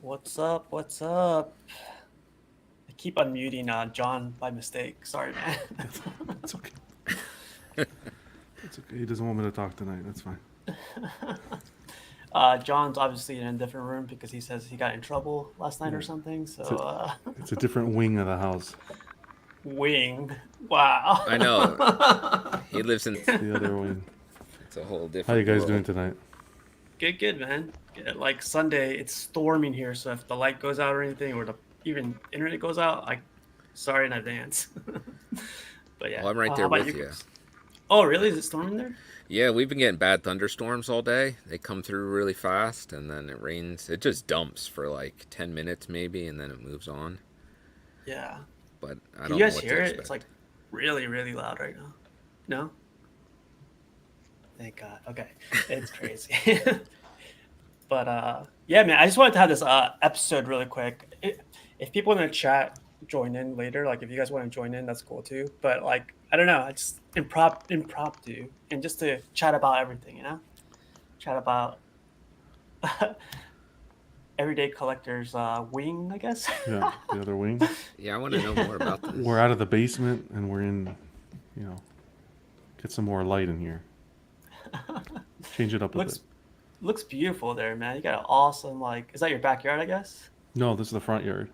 What's up? What's up? I keep unmuting John by mistake. Sorry, man. It's okay. It's okay. He doesn't want me to talk tonight. That's fine. John's obviously in a different room because he says he got in trouble last night Yeah. or something. So, It's a, it's a different wing of the house. wing. Wow. I know. He lives in. It's the other wing. It's a whole How you different guys doing world. tonight? Good, man. Good. Like Sunday, it's storming here. So if the light goes out or anything, or the even internet goes out, sorry in advance. But yeah, Well, I'm right how there about you with you. guys? Oh, really? Is it storming there? Yeah, we've been getting bad thunderstorms all day. They come through really fast, and then it rains. It just dumps for like 10 minutes maybe, and then it moves on. Yeah. But I Can you don't know guys what hear to it? It's like expect. really, really loud right now. No? Thank God. Okay. It's crazy. But yeah, man, I just wanted to have this episode really quick. If people in the chat join in later, like if you guys want to join in, that's cool too. But like I don't know, I just impromptu and just to chat about everything, Chat about everyday collector's wing, I guess. Yeah, the other wing. Yeah, I want to know more about this. We're out of the basement and we're in, you know, get some more light in here. Change it up a looks bit. looks beautiful there, man. You got an awesome is that your backyard, I guess? No, this is the front yard.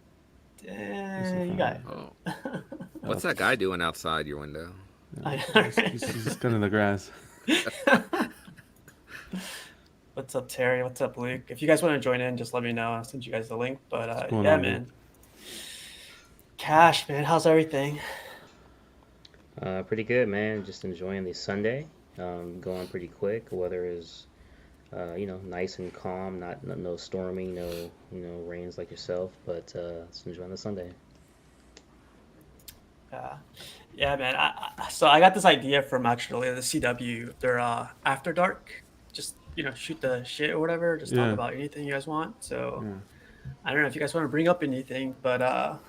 This is the You front got yard. Oh, it. what's that guy doing outside your window? Yeah. I know, He's just cutting the grass. What's up, Terry? What's up, Luke? If you guys want to join in, just let me know. I'll send you guys the link. But What's going yeah, on, Luke? man. Cash, man. How's everything? Pretty good, man. Just enjoying the Sunday. Going pretty quick. Weather is, nice and calm. Not no storming, no rains like yourself. But just enjoying the Sunday. Yeah, man. So I got this idea from actually the CW. They're after dark. Just shoot the shit or whatever. Just talk Yeah, about anything you guys want. So yeah. I don't know if you guys want to bring up anything, but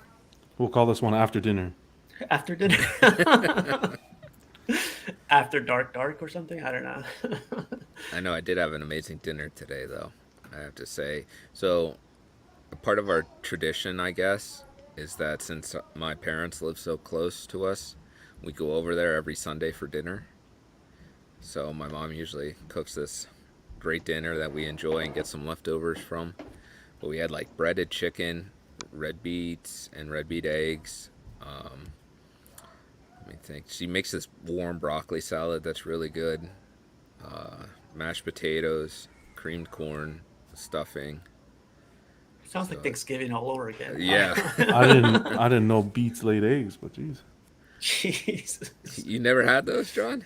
We'll call this one after dinner. after dinner, after dark or something. I don't know. I know I did have an amazing dinner today, though, I have to say. So, a part of our tradition, I guess, is that since my parents live so close to us, we go over there every Sunday for dinner. So, my mom usually cooks this great dinner that we enjoy and get some leftovers from. But we had like breaded chicken, red beets, and red beet eggs. Um, Let me think. She makes this warm broccoli salad that's really good. Mashed potatoes, creamed corn, stuffing. Sounds like So Thanksgiving all over again. yeah, I didn't know beets laid eggs, but geez. Jesus. you never had those, John?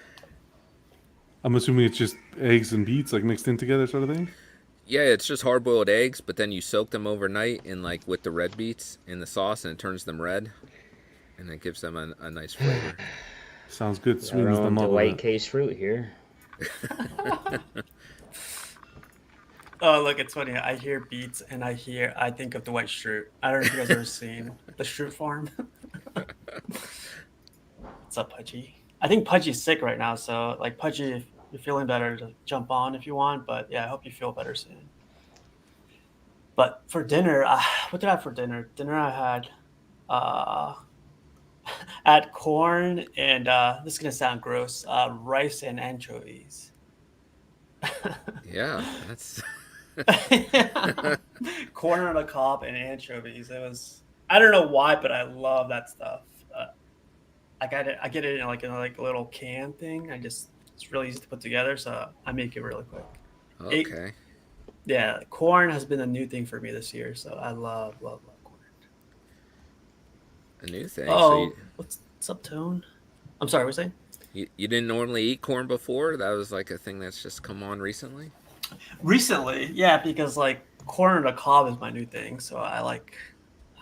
I'm assuming it's just eggs and beets like mixed in together, sort of thing. Yeah, it's just hard boiled eggs, but then you soak them overnight in like with the red beets in the sauce, and it turns them red, and it gives them a nice flavor. Sounds good. Our Sweetens own them up a Dwight bit. Case fruit here. Oh, look, it's funny. I hear beets and I think of the white Schrute. I don't know if you guys ever seen the Schrute farm. What's up, Pudgy? I think Pudgy's sick right now, so like Pudgy, if you're feeling better, just jump on if you want. But yeah, I hope you feel better soon. But for dinner, what did I have for dinner? Dinner I had uh I had corn and this is gonna sound gross, rice and anchovies. Yeah, that's Corn on the cob and anchovies. It was I don't know why, but I love that stuff. I got it. I get it in a little can thing. It's really easy to put together, so I make it really quick. It okay. Yeah, corn has been a new thing for me this year, so I love corn. A new thing. So Oh, what's up, Tone? I'm sorry, what was I saying? you didn't normally eat corn before? That was like a thing that's just come on recently. Recently, yeah, because like corn on the cob is my new thing, so I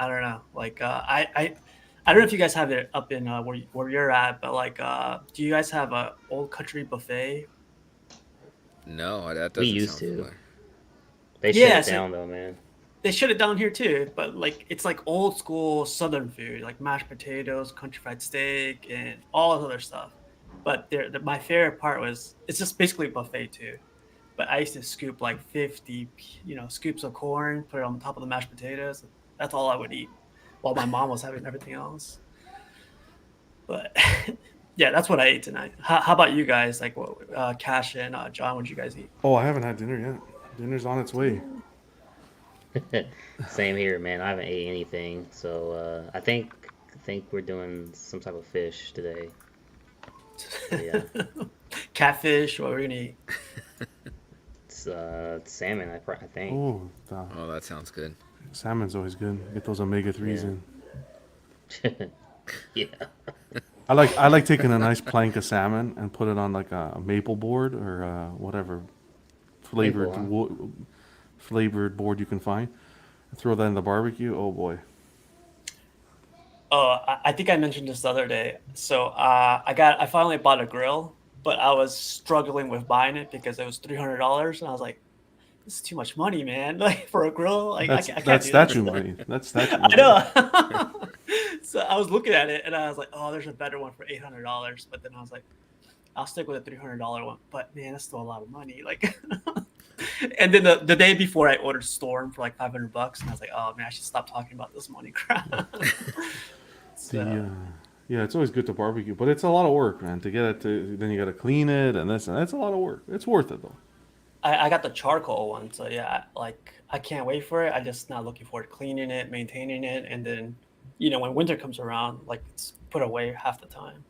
don't know, I don't know if you guys have it up in where you're at, but do you guys have a old country buffet? No, that We doesn't used sound to. familiar. They shut Yeah, it so down though, man. they shut it down here too, but like it's like old school Southern food, like mashed potatoes, country fried steak, and all this other stuff. But my favorite part was it's just basically buffet too. But I used to scoop like 50, scoops of corn, put it on top of the mashed potatoes. That's all I would eat, while my mom was having everything else. But yeah, that's what I ate tonight. How about you guys? Like, what, Cash and John, what did you guys eat? Oh, I haven't had dinner yet. Dinner's on its way. Same here, man. I haven't ate anything, so I think we're doing some type of fish today. So, yeah, Catfish. What we're gonna eat? it's salmon. I think. Oh, Oh, that sounds good. salmon's always good. Get those omega-3s Yeah. in. Yeah. I like taking a nice plank of salmon and put it on like a maple board or whatever flavored Maple, huh? flavored board you can find. Throw that in the barbecue. Oh boy. Oh, I think I mentioned this the other day. So I finally bought a grill, but I was struggling with buying it because it was $300, and I was like, this is too much money, man. Like for a grill, like That's I can't that's do that. statue money. That's statue I money. know. So I was looking at it, and I was like, oh, there's a better one for $800. But then I was like, I'll stick with a $300 one. But man, that's still a lot of money. Like, and then the day before, I ordered Storm for like $500, and I was like, oh man, I should stop talking about this money crap. So, Yeah, it's always good to barbecue, but it's a lot of work, man. To get it to then you got to clean it and this and that's a lot of work. It's worth it though. I got the charcoal one, so yeah, like I can't wait for it. I just not looking forward to cleaning it, maintaining it, and then when winter comes around, like it's put away half the time.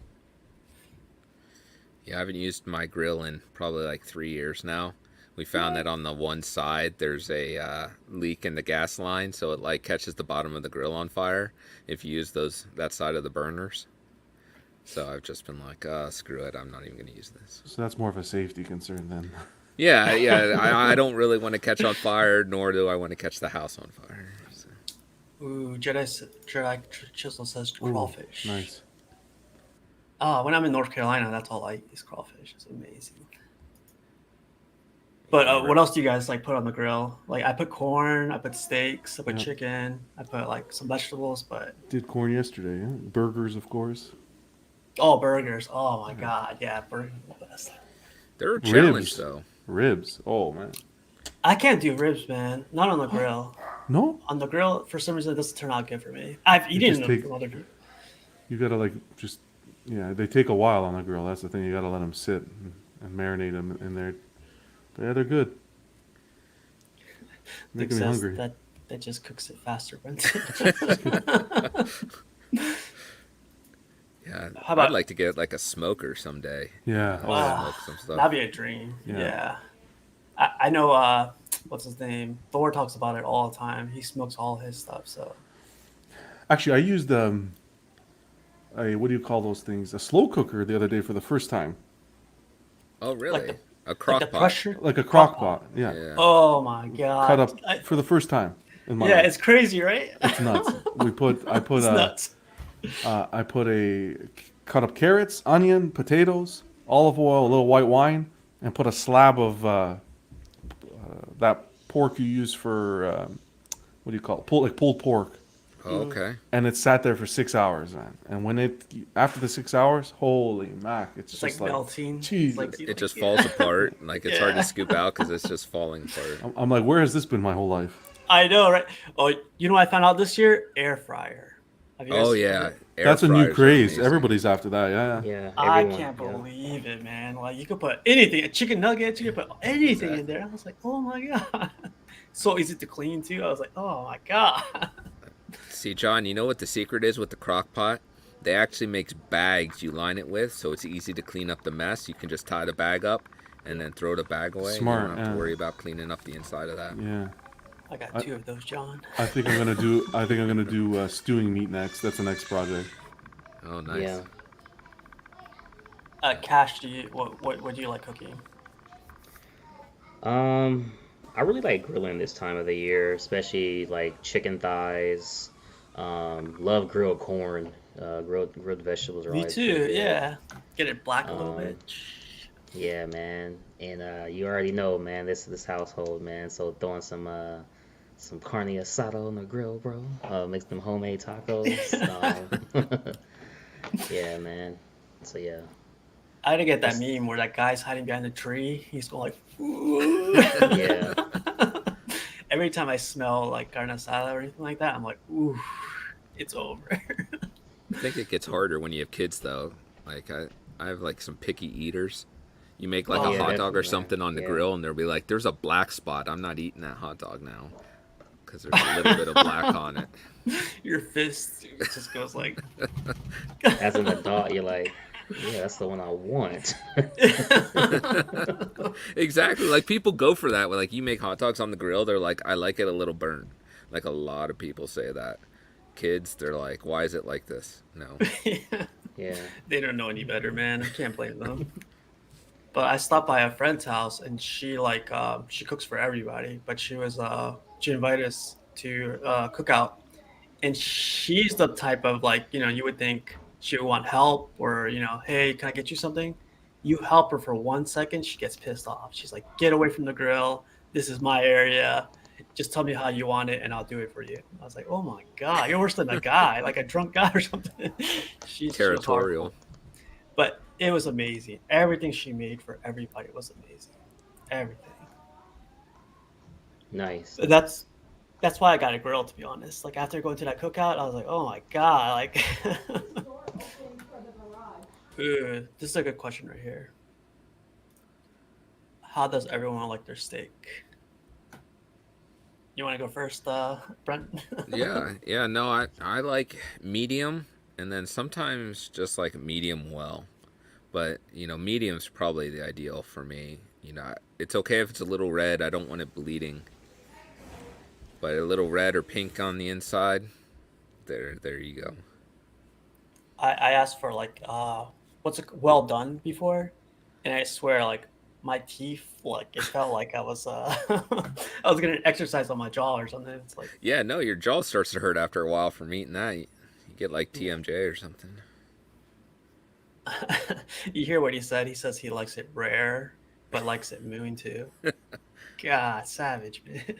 Yeah, I haven't used my grill in probably like 3 years now. We found that on the one side there's a leak in the gas line, so it like catches the bottom of the grill on fire if you use that side of the burners. So I've just been like, screw it, I'm not even gonna use this. So that's more of a safety concern then. Yeah. I don't really want to catch on fire, nor do I want to catch the house on fire. So. Ooh, Jedi Chisel says Ooh, crawfish. nice. When I'm in North Carolina, that's all I eat is crawfish. It's amazing. But Never- what else do you guys like put on the grill? Like I put corn, I put steaks, I put Yeah. chicken, I put like some vegetables, but Did corn yesterday, yeah? Burgers, of course. burgers. Oh my god, yeah, burgers are the best. They're a challenge Ribs. though. Ribs. Oh man. I can't do ribs, man. Not on the grill. No, On the grill, for some reason, it doesn't turn out good for me. I've eaten just them take- from other groups. you gotta like just they take a while on the grill. That's the thing. You gotta let them sit and marinate them in there. But yeah, they're good. Making me hungry. That just cooks it faster. Yeah, How about- I'd like to get like a smoker someday. Yeah. Oh, yeah. Wow. Smoke some stuff. That'd be a dream. Yeah. Yeah. I know, what's his name? Thor talks about it all the time. He smokes all his stuff, so. Actually, I used a what do you call those things? A slow cooker the other day for the first time, Oh, really? the- A crock Like the pot. pressure. like a crock pot. Yeah. Yeah. Oh my god. Cut up for the first time in my Yeah, life. it's crazy, right? It's nuts. I put It's nuts. I put cut up carrots, onion, potatoes, olive oil, a little white wine, and put a slab of that pork you use for what do you call it? Pulled pork. Oh, okay. And it sat there for 6 hours, man. And when after the 6 hours, holy mac, it's It's just like melting. It's Jesus. like- It just falls apart. Like it's hard Yeah. to scoop out because it's just falling apart. I'm like, where has this been my whole life? I know, right? Oh, you know what I found out this year? Air fryer. Have you guys Oh heard yeah, it? Air That's a new fryers are craze. amazing. Everybody's after that. Yeah. Yeah. I Everyone, can't yeah. believe it, man. Like you could put anything, a chicken nugget, you could put anything in there. I was like, oh my god. So easy to clean too. I was like, oh my god. See, John, you know what the secret is with the crock pot? They actually makes bags you line it with, so it's easy to clean up the mess. You can just tie the bag up and then throw the bag away. Smart, You don't have yeah. to worry about cleaning up the inside of that. Yeah. I got 2 of those, John. I think I'm gonna do stewing meat next. That's the next project. Oh, nice. Yeah. Cash, what do you like cooking? I really like grilling this time of the year, especially like chicken thighs. Love grilled corn. Grilled vegetables are Me always too. pretty good. Yeah. Get it black a little Um, bit. Yeah, man. And you already know, man, this household, man. So throwing some carne asada on the grill, bro. Make them homemade tacos. Yeah, man. So yeah. I had to get that That's meme where that guy's hiding behind the tree. He's going like, ooh. yeah. Every time I smell like carne asada or anything like that, I'm like, ooh, it's over. I think it gets harder when you have kids though. Like I have like some picky eaters. You make like Oh a Oh, yeah, hot dog or definitely, man. something on the Yeah. grill, and they'll be like, "There's a black spot. I'm not eating that hot dog now because there's a little bit of black on it." your fist just goes like. As an adult, you're like, yeah, that's the one I want. Exactly. Like people go for that. When like you make hot dogs on the grill, they're like, "I like it a little burnt." Like a lot of people say that. Kids, they're like, "Why is it like this?" No. Yeah. They don't know any better, man. I can't blame them. But I stopped by a friend's house and she she cooks for everybody. But she invited us to cook out, and she's the type of like you would think she would want help or hey, can I get you something? You help her for 1 second, she gets pissed off. She's like, get away from the grill. This is my area. Just tell me how you want it and I'll do it for you. I was like, oh my god, you're worse than a guy, like a drunk guy or something. She was hardcore. Territorial. But it was amazing. Everything she made for everybody was amazing. Everything. Nice. That's why I got a grill, to be honest. Like after going to that cookout, I was like, oh my god, like Ooh, this is a good question right here. How does everyone like their steak? You want to go first, Brent? Yeah. No, I like medium, and then sometimes just like medium well. But medium's probably the ideal for me. It's okay if it's a little red. I don't want it bleeding, but a little red or pink on the inside. There you go. I asked for like what's it well done before, and I swear like my teeth like it felt like I was I was getting exercise on my jaw or something. It's like Yeah, no, your jaw starts to hurt after a while from eating that. You get like TMJ or something. you hear what he said. He says he likes it rare, but likes it moon too. God, savage man.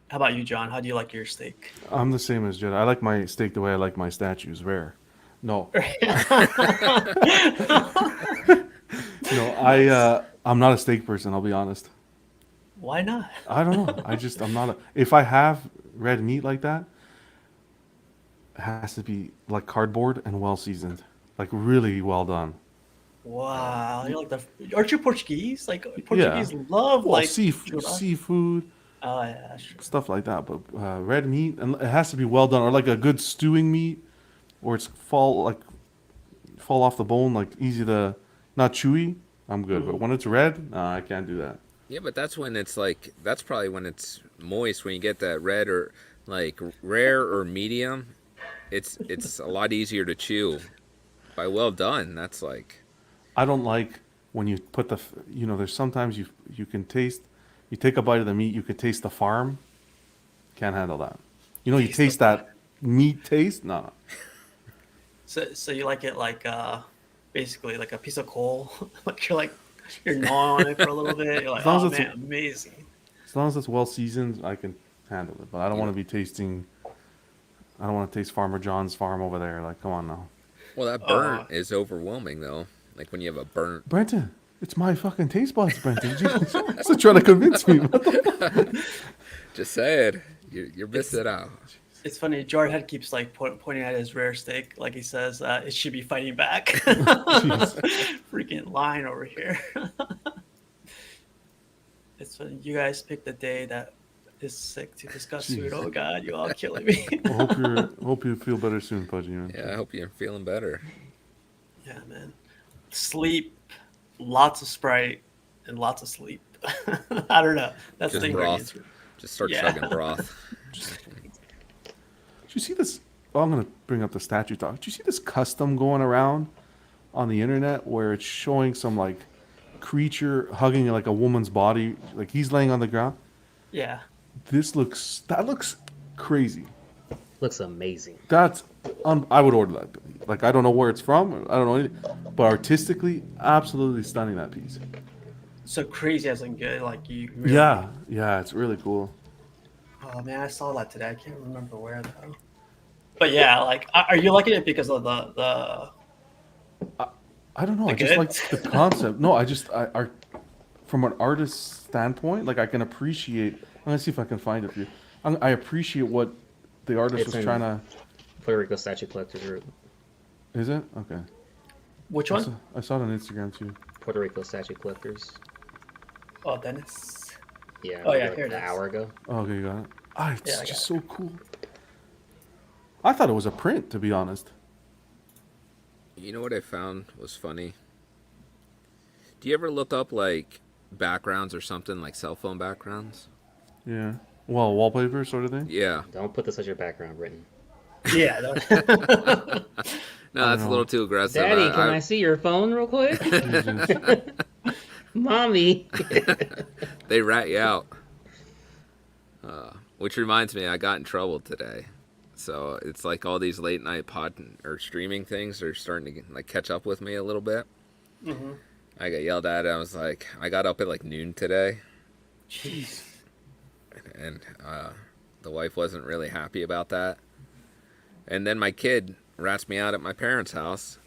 How about you, John? How do you like your steak? I'm the same as Jed. I like my steak the way I like my statues, rare. No, no, I'm not a steak person. I'll be honest. Why not? I don't know. I'm not a. If I have red meat like that, it has to be like cardboard and well seasoned, like really well done. Wow, you're like aren't you Portuguese? Like Yeah. Portuguese love Well, like churrasco. seafood, Oh yeah, that's true. stuff like that. But red meat, and it has to be well done, or like a good stewing meat, or it's fall off the bone, like easy to, not chewy. I'm good. But Mhm. when it's red, nah, I can't do that. Yeah, but that's when it's like that's probably when it's moist when you get that red or like rare or medium. It's a lot easier to chew. By well done, that's like I don't like when you put there's sometimes you can taste, you take a bite of the meat, you can taste the farm. Can't handle that. You Taste the taste that meat taste. No, So you like it like basically like a piece of coal, like you're gnawing on it for a little bit. You're like, as long oh as it's man, amazing. as long as it's well seasoned, I can handle it. But I don't want to be tasting. I don't want to taste Farmer John's farm over there. Like, come on now, well that Uh, burnt is overwhelming though. Like when you have a burnt. Brenton. It's my fucking taste buds, Brenton. Jeez. So trying to convince me. Just say it. You're missing out. it's funny. Jarhead keeps like pointing at his rare steak, like he says it should be fighting back. Jeez. Freaking line over here. It's funny. You guys picked the day that is sick to discuss food. Jeez. Oh God, you all killing me. Well, hope you feel better soon, Pudgy. Man. Yeah, I hope you're feeling better. Yeah, man. Sleep, lots of Sprite, and lots of sleep. I don't know. That's Just the ingredients. broth. Just start Yeah. chugging broth. Did you see this? Oh, I'm gonna bring up the statue talk. Did you see this custom going around on the internet where it's showing some like creature hugging like a woman's body, like he's laying on the ground? Yeah. That looks crazy. Looks amazing. I would order that. Like I don't know where it's from. I don't know anything, but artistically, absolutely stunning that piece. So crazy as in good. Like you really. Yeah, it's really cool. Oh man, I saw that today. I can't remember where though. But yeah, like, are you liking it because of the? I don't know. The I just like good? the concept. No, from an artist standpoint, like I can appreciate. I'm gonna see if I can find it for you. I appreciate what the artist It's was trying in to. Puerto Rico Statue Collectors Group. Is it okay? Which I one? saw, I saw it on Instagram too. Puerto Rico Statue Collectors. Oh, Dennis. Yeah, Oh, yeah, like here it an is. hour ago. Oh, okay, you got it. Ah, it's Yeah, I got just it. so cool. I thought it was a print, to be honest. You know what I found was funny? Do you ever look up like backgrounds or something, like cell phone backgrounds? Yeah. Well, wallpaper sort of thing. Yeah. Don't put this as your background, Britton. Yeah. No, I that's a know. little too aggressive. Daddy, can I see your phone real quick? Jesus. Mommy. They rat you out. Which reminds me, I got in trouble today. So it's like all these late night pod or streaming things are starting to like catch up with me a little bit. Mm-hmm. I got yelled at. I was like, I got up at like noon today, Jeez. and the wife wasn't really happy about that. And then my kid rats me out at my parents' house.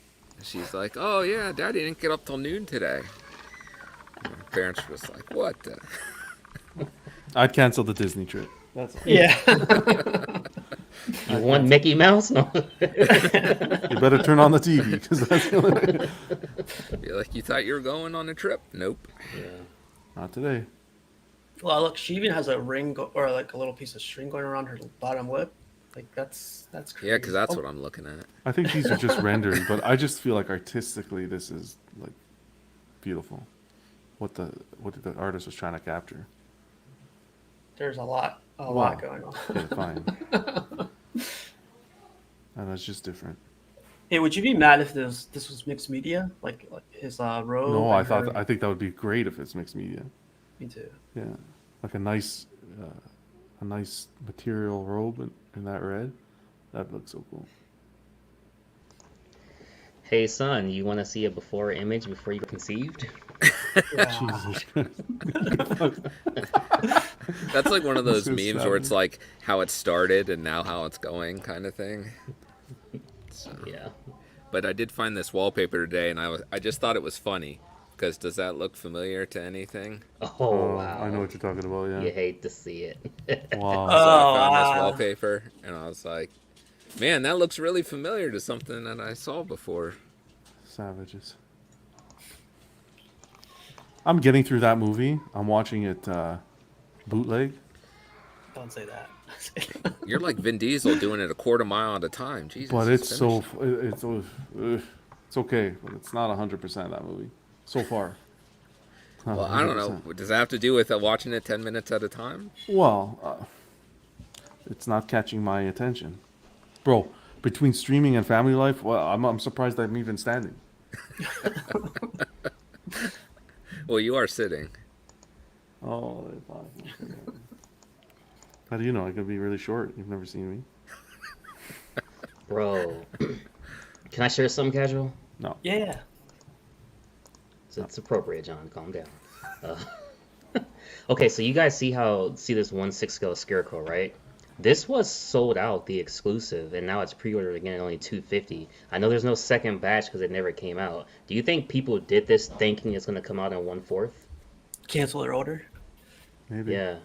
She's like, "Oh yeah, Daddy didn't get up till noon today." And my parents was like, "What the?" I'd cancel the Disney trip. That's Yeah. You want Mickey Mouse? No. You better turn on the TV because that's the only... You're like, you thought you were going on a trip? Nope. Yeah. Not today. Well, look, she even has a ring or like a little piece of string going around her bottom lip. Like that's crazy. Yeah, because that's what I'm looking at. I think these are just rendered, but I just feel like artistically this is like beautiful. What the artist was trying to capture. There's a lot Wow. going on. Okay, fine. And that's just different. Hey, would you be mad if this was mixed media, like his robe? No, and I think that would be great if it's mixed media. Me too. Yeah, like a nice material robe in that red. That looks so cool. Hey son, you want to see a before image before you were conceived? Yeah. Jesus Christ. That's like one of those So memes sad. where it's like how it started and now how it's going kind of thing. So, Yeah. but I did find this wallpaper today, and I just thought it was funny because does that look familiar to anything? Oh wow. I know what you're talking about. You Yeah. hate to see it. Wow. So I found wow. this wallpaper, and I was like, man, that looks really familiar to something that I saw before. Savages. I'm getting through that movie. I'm watching it bootleg. Don't say that. You're like Vin Diesel doing it a quarter mile at a time. Jesus. But it's finish. it's okay, but it's not 100% that movie so far. Not Well, I don't 100%. know. Does that have to do with watching it 10 minutes at a time? Well, it's not catching my attention, bro. Between streaming and family life, well, I'm surprised I'm even standing. Well, you are sitting. Oh, how do you know? I could be really short. You've never seen me. Bro. Can I share some casual? No. Yeah. It's appropriate, John. Calm down. Okay, so you guys see this 1/6 scale scarecrow, right? This was sold out, the exclusive, and now it's pre-ordered again at only $250. I know there's no second batch because it never came out. Do you think people did this thinking it's going to come out in 1/4? Cancel their order. Maybe. Yeah.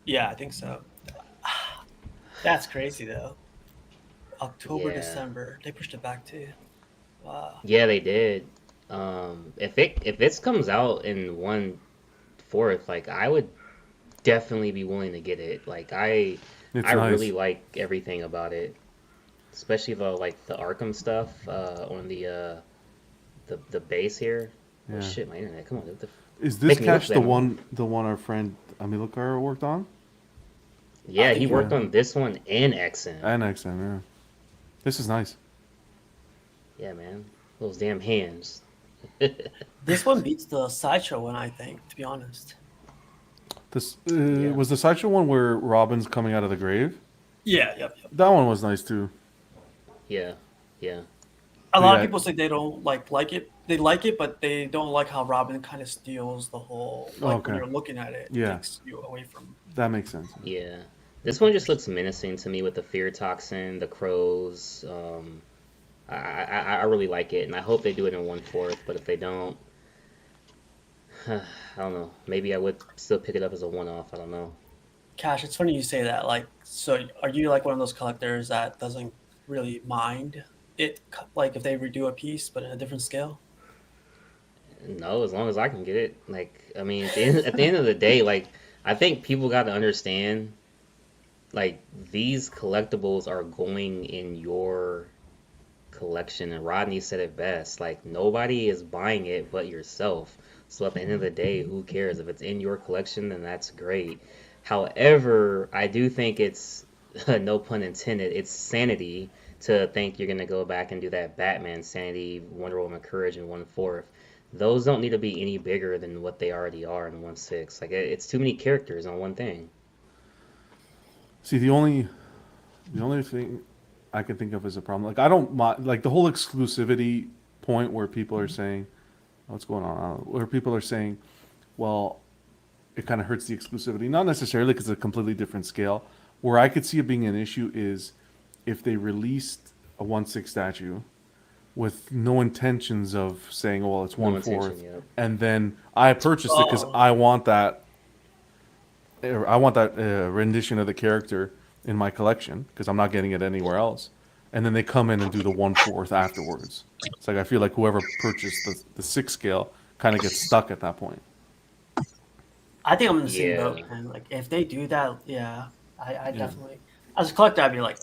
Yeah, I think so. That's crazy though. October, Yeah. December. They pushed it back too. Wow. Yeah, they did. If this comes out in 1/4, like I would definitely be willing to get it. Like I It's nice. really like everything about it, especially the Arkham stuff on the base here. Yeah. Oh shit, my internet! Come on, what the Is this Make me look catch that the one. one our friend Amilcar worked on? yeah, he think worked yeah. on this one and XM. And XM, yeah. This is nice. Yeah, man, those damn hands. This one beats the sideshow one, I think, to be honest. This Yeah. was the sideshow one where Robin's coming out of the grave. Yeah, yep. That one was nice too. Yeah, yeah. A lot Yeah. of people say they don't like it. They like it, but they don't like how Robin kind of steals the whole. Like Okay. when you're looking at it, Yeah. takes you away from. That makes sense. Yeah, this one just looks menacing to me with the fear toxin, the crows. I really like it, and I hope they do it in 1/4. But if they don't, I don't know. Maybe I would still pick it up as a one-off. I don't know. Cash, it's funny you say that. Like, so are you like one of those collectors that doesn't really mind it, like if they redo a piece but in a different scale? No, as long as I can get it. Like, I mean, at the end of the day, like, I think people got to understand, like, these collectibles are going in your collection, and Rodney said it best. Like, nobody is buying it but yourself. So at the end of the day, who cares? If it's in your collection, then that's great. However, I do think it's no pun intended, it's sanity to think you're gonna go back and do that Batman sanity, Wonder Woman courage in 1/4. Those don't need to be any bigger than what they already are in 1/6. Like it's too many characters on one thing. See, the only thing I can think of as a problem, like I don't mind, like the whole exclusivity point where people are saying, what's going on? I don't know, where people are saying, well, it kind of hurts the exclusivity. Not necessarily because it's a completely different scale. Where I could see it being an issue is if they released a 1/6 statue with no intentions of saying, well, it's No 1/4, intention, yep. and then I purchased it because Oh, I want that rendition of the character in my collection because I'm not getting it anywhere else. And then they come in and do the 1/4 afterwards. It's like I feel like whoever purchased the 6 scale kind of gets stuck at that point. I think I'm in the same boat, Yeah. man. Like if they do that, yeah, I Yeah. definitely, as a collector, I'd be like,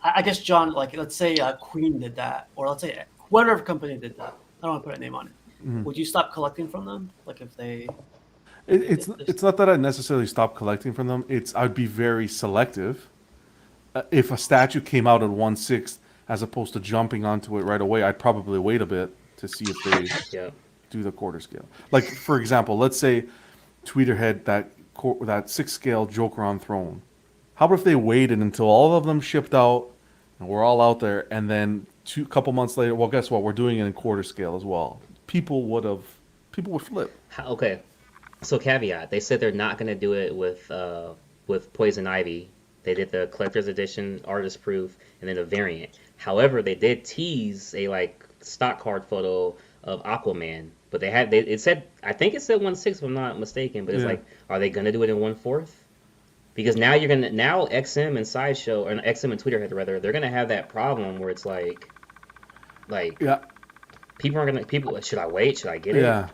I guess John, like let's say Queen did that, or let's say whatever company did that. I don't want to put a name on it. Mhm. Would you stop collecting from them? Like if they, It, if it's they it's not that I necessarily stop collecting from them. It's I'd be very selective. If a statue came out at 1/6 as opposed to jumping onto it right away, I'd probably wait a bit to see if they Yep. do the quarter scale. Like for example, let's say Tweeter had that 6 scale Joker on Throne. How about if they waited until all of them shipped out and we're all out there, and then couple months later, well, guess what? We're doing it in quarter scale as well. People would flip. Okay. So caveat, they said they're not gonna do it with Poison Ivy. They did the collector's edition, artist proof, and then a variant. However, they did tease a like stock card photo of Aquaman, but it said, I think it said 1/6 if I'm not mistaken, but it's Yeah, like, are they gonna do it in 1/4? Because now you're gonna now XM and Sideshow, or XM and Tweeterhead rather, they're gonna have that problem where it's like yeah, people should I wait? Should I get it? yeah.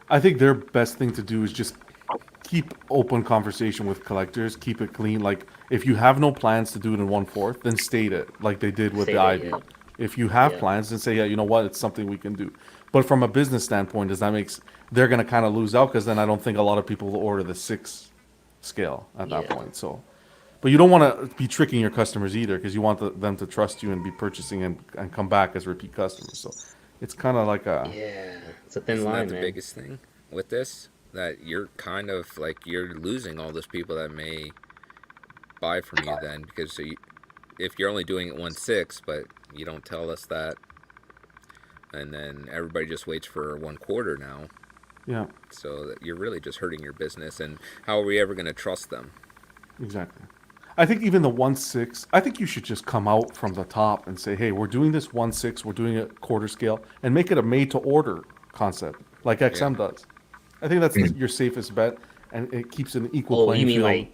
I think their best thing to do is just keep open conversation with collectors, keep it clean. Like if you have no plans to do it in 1/4, then state it like they did with Say the that, Ivy. yeah. If you have Yeah. plans, then say, yeah, you know what, it's something we can do. But from a business standpoint, does that makes they're gonna kind of lose out because then I don't think a lot of people will order the 6 scale at that Yeah. point. So, but you don't want to be tricking your customers either because you want them to trust you and be purchasing and come back as repeat customers. So, it's kind of like a Yeah. It's a thin Isn't that line, the man. biggest thing with this? That you're kind of like you're losing all those people that may buy from you then because if you're only doing it 1/6, but you don't tell us that, and then everybody just waits for 1/4 now, yeah, so that you're really just hurting your business. And how are we ever going to trust them? exactly. I think even the 1/6, I think you should just come out from the top and say, hey, we're doing this 1/6, we're doing it quarter scale, and make it a made to order concept like Yeah, XM does. I think that's your safest bet, and it keeps an equal Oh, you playing mean field.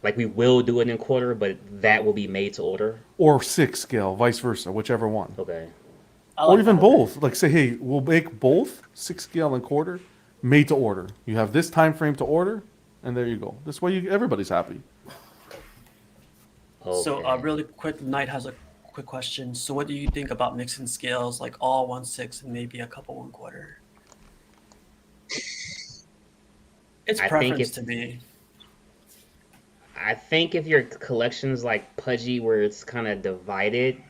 like we will do it in quarter, but that will be made to order? Or 6 scale, vice versa, whichever one. Okay. I Or like even that. both. Like say, hey, we'll make both 6 scale and quarter made to order. You have this time frame to order, and there you go. This way, everybody's happy. So, Okay. really quick, Knight has a quick question. So, what do you think about mixing scales, like all 1/6 and maybe a couple 1/4? It's I think preference if to me. I think if your collection's like pudgy where it's kind of divided,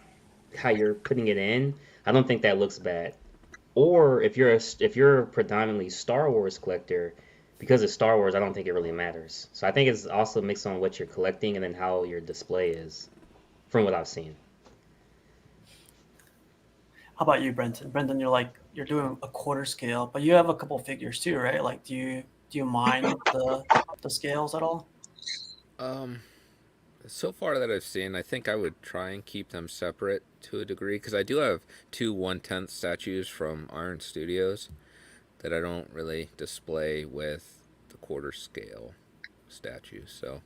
how you're putting it in, I don't think that looks bad. Or if you're a predominantly Star Wars collector, because it's Star Wars, I don't think it really matters. So I think it's also mixed on what you're collecting and then how your display is, from what I've seen. How about you, Brenton? Brenton, you're doing a quarter scale, but you have a couple figures too, right? Like, do you mind the scales at all? um, the So far that I've seen, I think I would try and keep them separate to a degree because I do have two 1/10 statues from Iron Studios that I don't really display with the quarter scale statues. So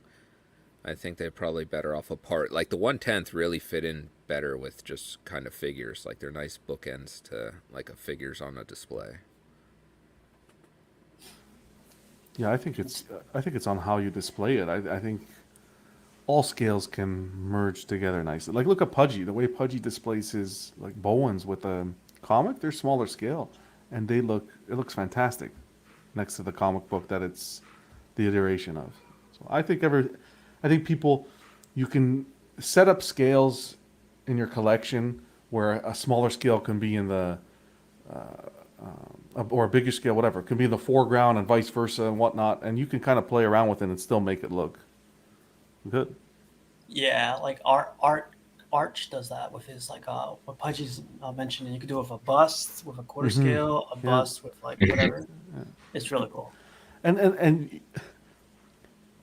I think they're probably better off apart. Like the 1/10 really fit in better with just kind of figures. Like they're nice bookends to like a figures on a display. Yeah, I think it's on how you display it. I think all scales can merge together nicely. Like look at Pudgy. The way Pudgy displays his like Bowens with a comic, they're smaller scale, and it looks fantastic next to the comic book that it's the iteration of. So I think people, you can set up scales in your collection where a smaller scale can be in the or a bigger scale, whatever, it can be in the foreground and vice versa and whatnot, and you can kind of play around with it and still make it look good. Yeah, like Arch does that with his like what Pudgy's mentioning. You could do it with a bust, with a quarter scale, a bust with like whatever. It's really cool. And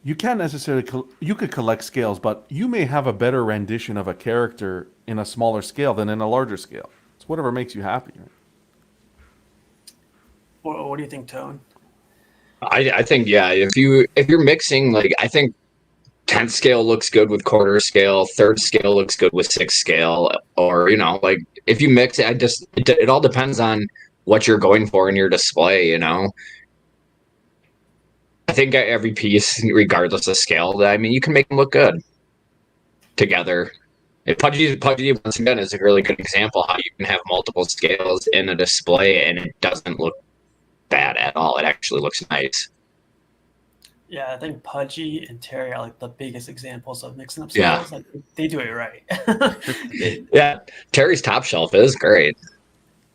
you can't necessarily you could collect scales, but you may have a better rendition of a character in a smaller scale than in a larger scale. It's whatever makes you happy. Right? What do you think, Tone? I think if you're mixing, like, I think 10th scale looks good with quarter scale, third scale looks good with sixth scale, or like if you mix it, it all depends on what you're going for in your display. I think every piece, regardless of scale, I mean, you can make them look good together. Pudgy once again is a really good example how you can have multiple scales in a display and it doesn't look bad at all. It actually looks nice. Yeah, I think Pudgy and Terry are like the biggest examples of mixing up Yeah. scales. Like they do it right. Yeah, Terry's top shelf is great.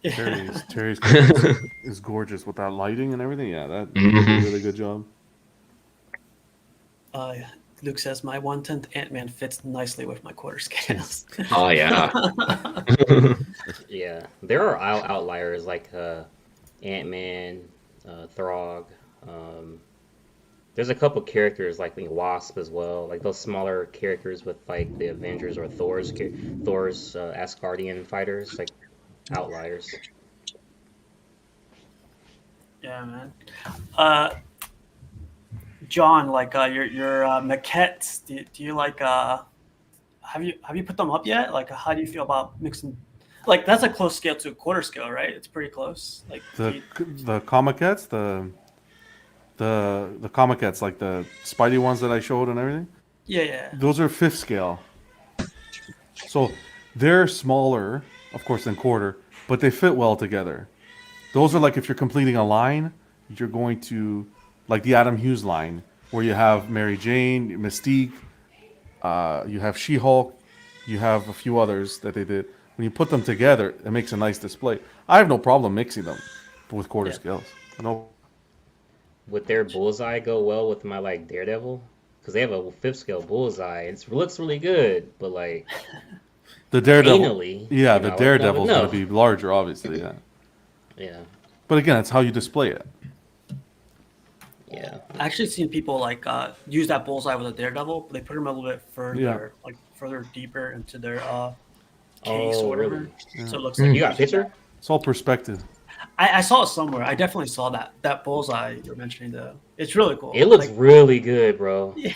Terry's is gorgeous with that lighting and everything. Yeah, that really good job. Luke says my 1/10 Ant-Man fits nicely with my quarter scales. Oh yeah. Yeah, there are outliers like Ant-Man, Throg. There's a couple characters like the Wasp as well, like those smaller characters with like the Avengers or Thor's Asgardian fighters, like outliers. Yeah, man. John, like your maquettes, do you like have you put them up yet? Like how do you feel about mixing? Like that's a close scale to a quarter scale, right? It's pretty close. Like The comiquettes, the comiquettes, like the Spidey ones that I showed and everything. yeah. Those are 5th scale. So they're smaller, of course, than quarter, but they fit well together. Those are like if you're completing a line, you're going to, like the Adam Hughes line, where you have Mary Jane, Mystique, you have She-Hulk, you have a few others that they did. When you put them together, it makes a nice display. I have no problem mixing them with quarter scales. No. Would their bullseye go well with my like Daredevil? Because they have a 5th scale bullseye. It looks really good, but like The Daredevil. anally, Yeah, the Daredevil's no. going to be larger, obviously. Yeah. Yeah, But again, it's how you display it. yeah. I actually seen people like use that bullseye with a Daredevil, but they put him a little bit further, like further deeper into their case or whatever. Really? So it looks like You got a picture? It's all perspective. I saw it somewhere. I definitely saw that bullseye you're mentioning though. It's really cool. It looks like, really good, bro. yeah.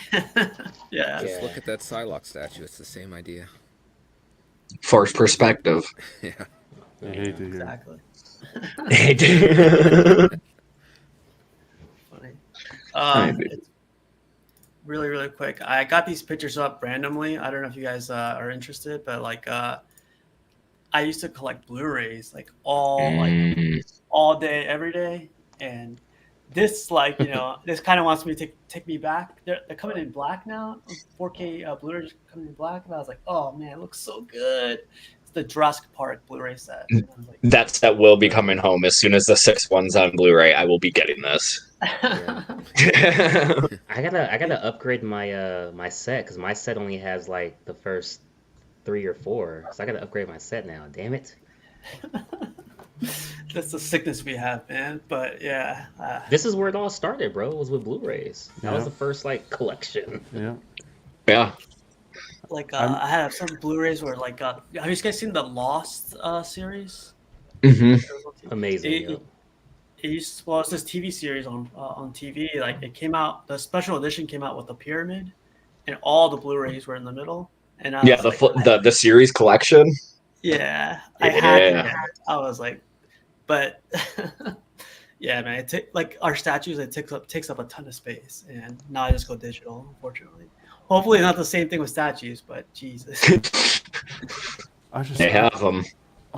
Yeah. Just look at that Psylocke statue. It's the same idea. Forced perspective. Yeah. I hate to hear. Exactly. Funny. It's really, really quick. I got these pictures up randomly. I don't know if you guys are interested, but like I used to collect Blu-rays like all day, every day, and this like this kind of wants me to take me back. They're coming in black now. 4K Blu-rays coming in black, and I was like, oh man, it looks so good. It's the Jurassic Park Blu-ray set. And I was like, That set will be coming home as soon as the 6th one's on Blu-ray. I will be getting this. Yeah. I gotta upgrade my my set because my set only has like the first 3 or 4, so I gotta upgrade my set now. Damn it! That's the sickness we have, man. But yeah, This is where it all started, bro. It was with Blu-rays. That was the first like collection. Yeah. Yeah. Like I'm I had some Blu-rays where like have you guys seen the Lost series? Hmm. It was on TV. Amazing. It, Yep. it, well, it's this TV series on TV. Like it came out, the special edition came out with the pyramid, and all the Blu-rays were in the middle. And I Yeah, was like, the series collection. yeah, I had to Yeah. get it. I was like, but yeah, man, like our statues, it takes up a ton of space, and now I just go digital. Unfortunately, hopefully not the same thing with statues, but Jesus, I just They have them.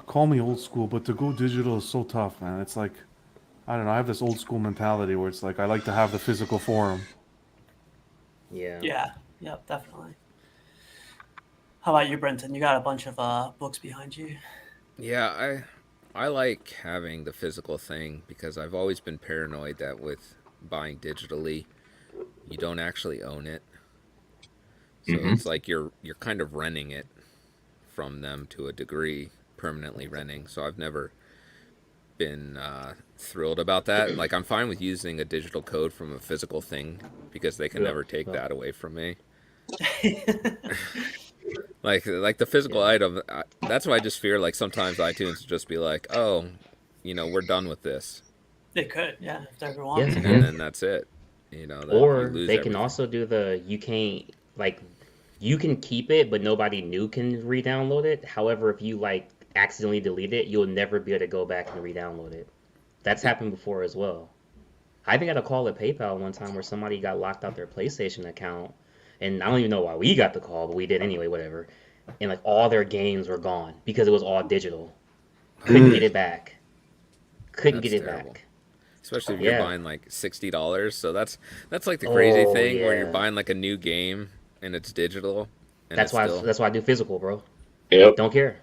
call me old school, but to go digital is so tough, man. It's like I don't know. I have this old school mentality where it's like I like to have the physical form. Yeah. yeah, definitely. How about you, Brenton? You got a bunch of books behind you. Yeah, I like having the physical thing because I've always been paranoid that with buying digitally, you don't actually own it. So Hmm. it's like you're kind of renting it from them to a degree, permanently renting. So I've never been thrilled about that. Like I'm fine with using a digital code from a physical thing because they can Yeah. never take Well, that away from me. Like the physical yeah. item, that's why I just fear like sometimes iTunes will just be like, oh, we're done with this, They could, yeah, if they ever Yeah. wanted to. and Hmm. then that's it. That you Or lose they can everything. also do you can't like you can keep it, but nobody new can re-download it. However, if you like accidentally delete it, you'll never be able to go back and re-download it. That's happened before as well. I even got a call at PayPal one time where somebody got locked out their PlayStation account, and I don't even know why we got the call, but we did anyway, whatever. And like all their games were gone because it was all digital. Couldn't Mm. get it back. Couldn't get That's it terrible, back. especially if you're Yeah. buying like $60. So that's like the crazy Oh thing where you're yeah. buying like a new game and it's digital and That's it's why still that's why I do physical, bro. Yep. Don't care.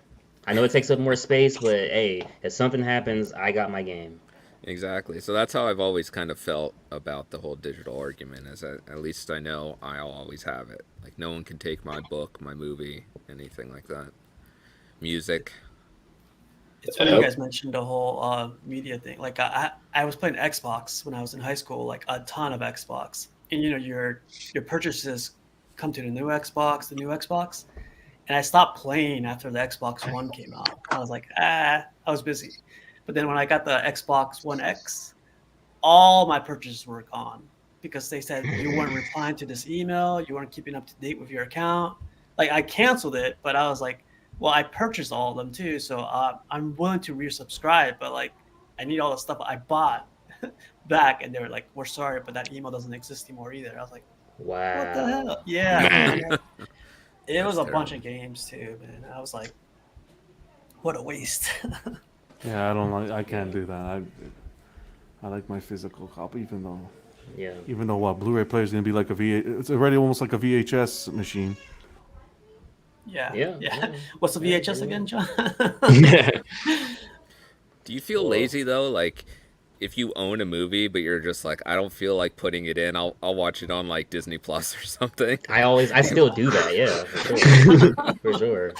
I know it takes up more space, but hey, if something happens, I got my game. exactly. So that's how I've always kind of felt about the whole digital argument. Is that at least I know I'll always have it. Like no one can take my book, my movie, anything like that. Music. It's funny you Yep. guys mentioned the whole media thing. Like I was playing Xbox when I was in high school, like a ton of Xbox, and your purchases come to the new Xbox, and I stopped playing after the Xbox One came out. I was like, I was busy, but then when I got the Xbox One X, all my purchases were gone because they said you weren't replying to this email, you weren't keeping up to date with your account. Like I canceled it, but I was like, well, I purchased all of them too, so I'm willing to resubscribe, but like I need all the stuff I bought back, and they were like, we're sorry, but that email doesn't exist anymore either. I was like, what the Wow. hell? Yeah, Man. man. It was That's a bunch of terrible. games too, man. I was like, what a waste. Yeah, I don't like. I Yeah. can't do that. I like my physical copy, Yeah. even though what Blu-ray player is gonna be like a V. It's already almost like a VHS machine. Yeah, Yeah. yeah. Yeah. What's the Yeah. VHS Pretty again, much. John? Do you feel Well, lazy though? Like if you own a movie but you're just like I don't feel like putting it in, I'll watch it on like Disney Plus or something. I still do that. Yeah, for sure. For sure.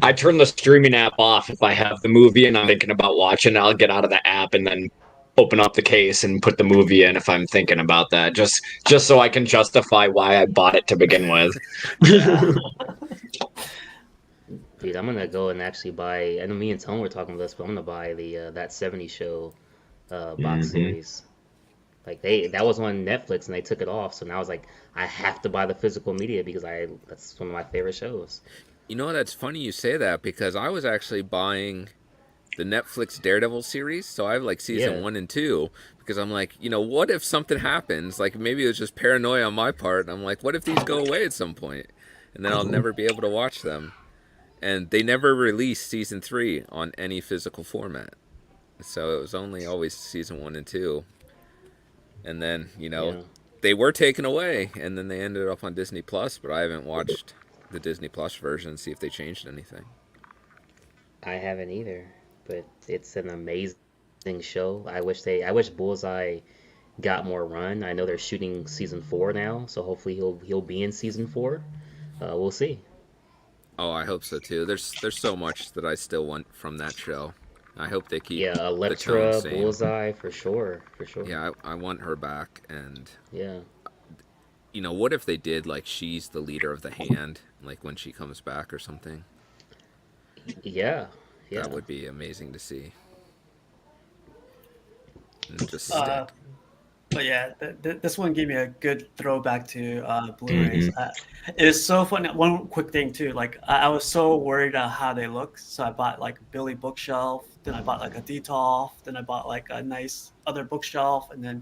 I turn the streaming app off if I have the movie and I'm thinking about watching. I'll get out of the app and then open up the case and put the movie in if I'm thinking about that. Just so I can justify why I bought it to begin with. Yeah. Dude, I'm gonna go and actually buy. I know me and Tone were talking about this, but I'm gonna buy the that '70s show box Hmm. series. Like that was on Netflix and they took it off, so now I was like, I have to buy the physical media because that's one of my favorite shows. You know, that's funny you say that because I was actually buying the Netflix Daredevil series, so I have like season Yeah. 1 and 2 because I'm like, what if something happens? Like maybe it was just paranoia on my part. And I'm like, what if these go away at some point, and then I'll never be able to watch them? And they never released season 3 on any physical format, so it was only always season 1 and 2. And then Yeah. they were taken away, and then they ended up on Disney Plus. But I haven't watched the Disney Plus version and see if they changed anything. I haven't either, but it's an amazing show. I wish Bullseye got more run. I know they're shooting season 4 now, so hopefully he'll be in season 4. We'll see. Oh, I hope so too. There's so much that I still want from that show. I hope they keep Yeah, the tone Elektra, same. Bullseye for sure, for sure. Yeah, I want her back, and Yeah. you know, what if they did like she's the leader of the hand, like when she comes back or something? Yeah, yeah. That would be amazing to see. And just Uh, stick. but yeah, this one gave me a good throwback to Blu-rays. Mhm. It was so funny. One quick thing too, like I was so worried about how they look, so I bought like a Billy bookshelf, then I bought like a Detolf, then I bought like a nice other bookshelf, and then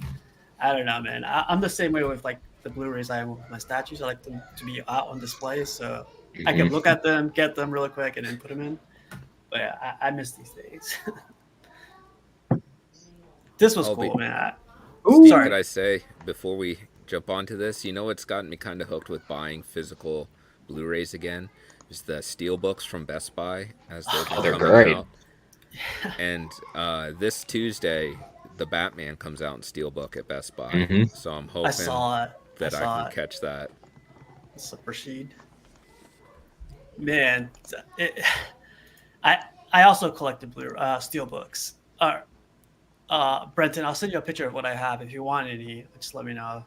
I don't know, man. I'm the same way with like the Blu-rays I am with my statues. I like them to be out on display, so I can Mhm. look at them, get them really quick, and then put them in. But yeah, I miss these days. This was Oh, cool, man. Steve, Sorry. could I say before we jump onto this, you know what's gotten me kind of hooked with buying physical Blu-rays again? Is the steel books from Best Buy as they've been Oh, they're coming great. out. And this Tuesday, the Batman comes out in steelbook at Best Buy. Mhm. So I'm I hoping saw it. that I can catch that. Super Sheed. Man, it, I also collected steel books. Brenton, I'll send you a picture of what I have if you want any. Just let me know.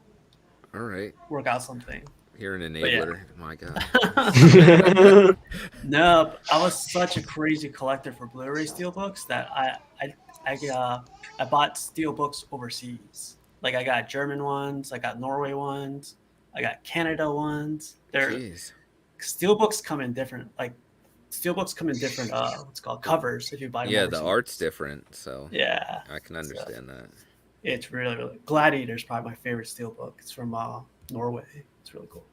All right. Work out something. You're an But yeah. enabler. My God. No, I was such a crazy collector for Blu-ray steelbooks that I bought steelbooks overseas. Like I got German ones, I got Norway ones, I got Canada ones. They're Jeez. steelbooks come in different steelbooks come in different what's it called covers if you buy them Yeah, the overseas. art's different, so Yeah, I can understand that. it's really Gladiator's probably my favorite steelbook. It's from Norway. It's really cool.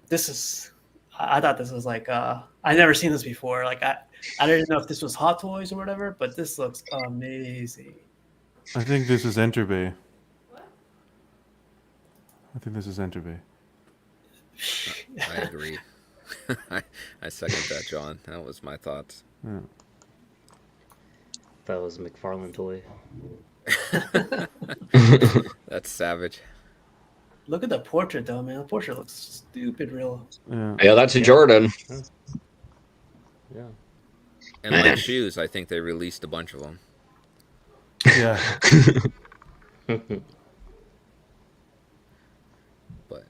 This is I thought this was like I never seen this before. Like I didn't know if this was Hot Toys or whatever, but this looks amazing. I think this is Enter Bay. I think this is Enter Bay. I agree. I second that, John. That was my thoughts. Yeah. That was McFarlane toy. That's savage. Look at the portrait though, man. The portrait looks stupid real. Yeah. Yeah, that's a Jordan. Yeah. And like shoes, I think they released a bunch of them. Yeah. But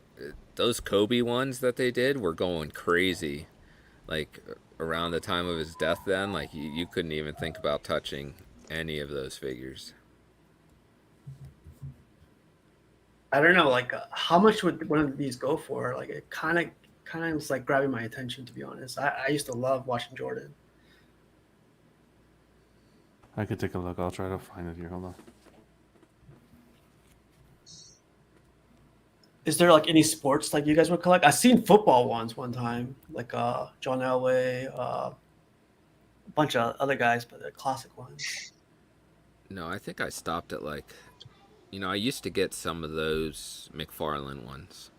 those Kobe ones that they did were going crazy. Like around the time of his death then, like you couldn't even think about touching any of those figures. I don't know, like how much would one of these go for? Like it kind of was like grabbing my attention, to be honest. I used to love watching Jordan. I could take a look. I'll try to find it here. Hold on. Is there like any sports like you guys would collect? I've seen football ones one time, like John Elway, a bunch of other guys, but they're classic ones. No, I think I stopped at like, you know, I used to get some of those McFarlane ones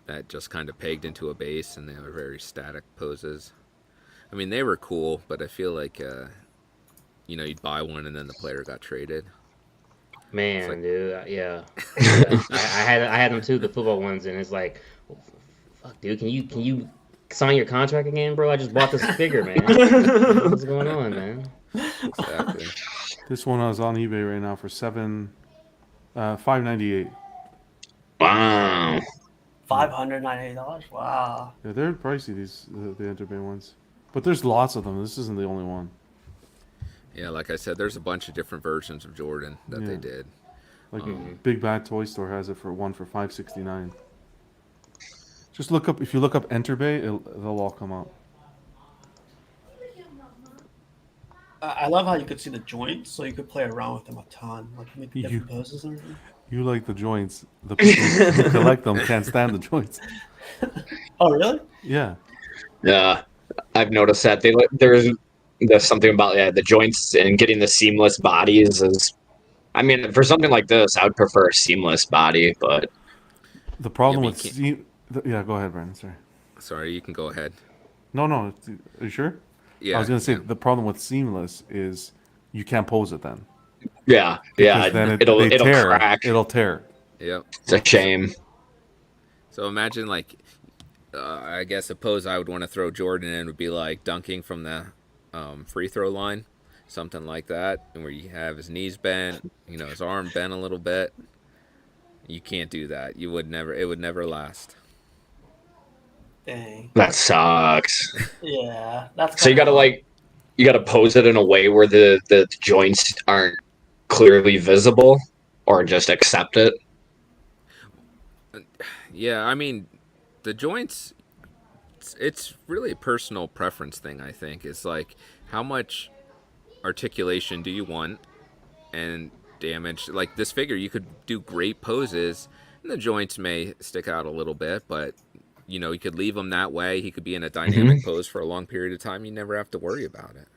that just kind of pegged into a base and they were very static poses. I mean, they were cool, but I feel like, you know, you'd buy one and then the player got traded. Man, like- dude, yeah. I had them too, the football ones, and it's like, fuck, dude, can you sign your contract again, bro? I just bought this figure, man. What's going on, man? Exactly. This one is on eBay right now for $5.98. Wow. $598. Wow. Yeah, they're pricey. The Enter Bay ones, but there's lots of them. This isn't the only one. Yeah, like I said, there's a bunch of different versions of Jordan that they Yeah. did. Like Big Bad Toy Store has it for $5.69. Just look up if you look up Enter Bay, they'll all come up. I love how you could see the joints, so you could play around with them a ton, like make different poses and everything. You like the joints. The people who collect them can't stand the joints. Oh, really? Yeah. Yeah, I've noticed that there's something about the joints and getting the seamless bodies is. I mean, for something like this, I would prefer a seamless body, but The problem Yeah, with but you yeah, go ahead, Brandon. Sorry. Sorry, you can go ahead. No. Are you sure? Yeah. I was gonna say yeah. the problem with seamless is you can't pose it then. yeah, Because then it'll they tear. crack. It'll tear. Yep. It's a shame. So imagine like, I guess a pose I would want to throw Jordan in would be like dunking from the free throw line, something like that, and where you have his knees bent, you know, his arm bent a little bit. You can't do that. You would never. It would never last. Dang. That sucks. Yeah, that's So kind of you gotta pose it in a way where the joints aren't clearly visible, or just accept it. Yeah, I mean, the joints. It's really a personal preference thing. I think it's like how much articulation do you want, and damage. Like this figure, you could do great poses, and the joints may stick out a little bit, but you could leave him that way. He could be in a Hmm. dynamic pose for a long period of time. You never have to worry about it.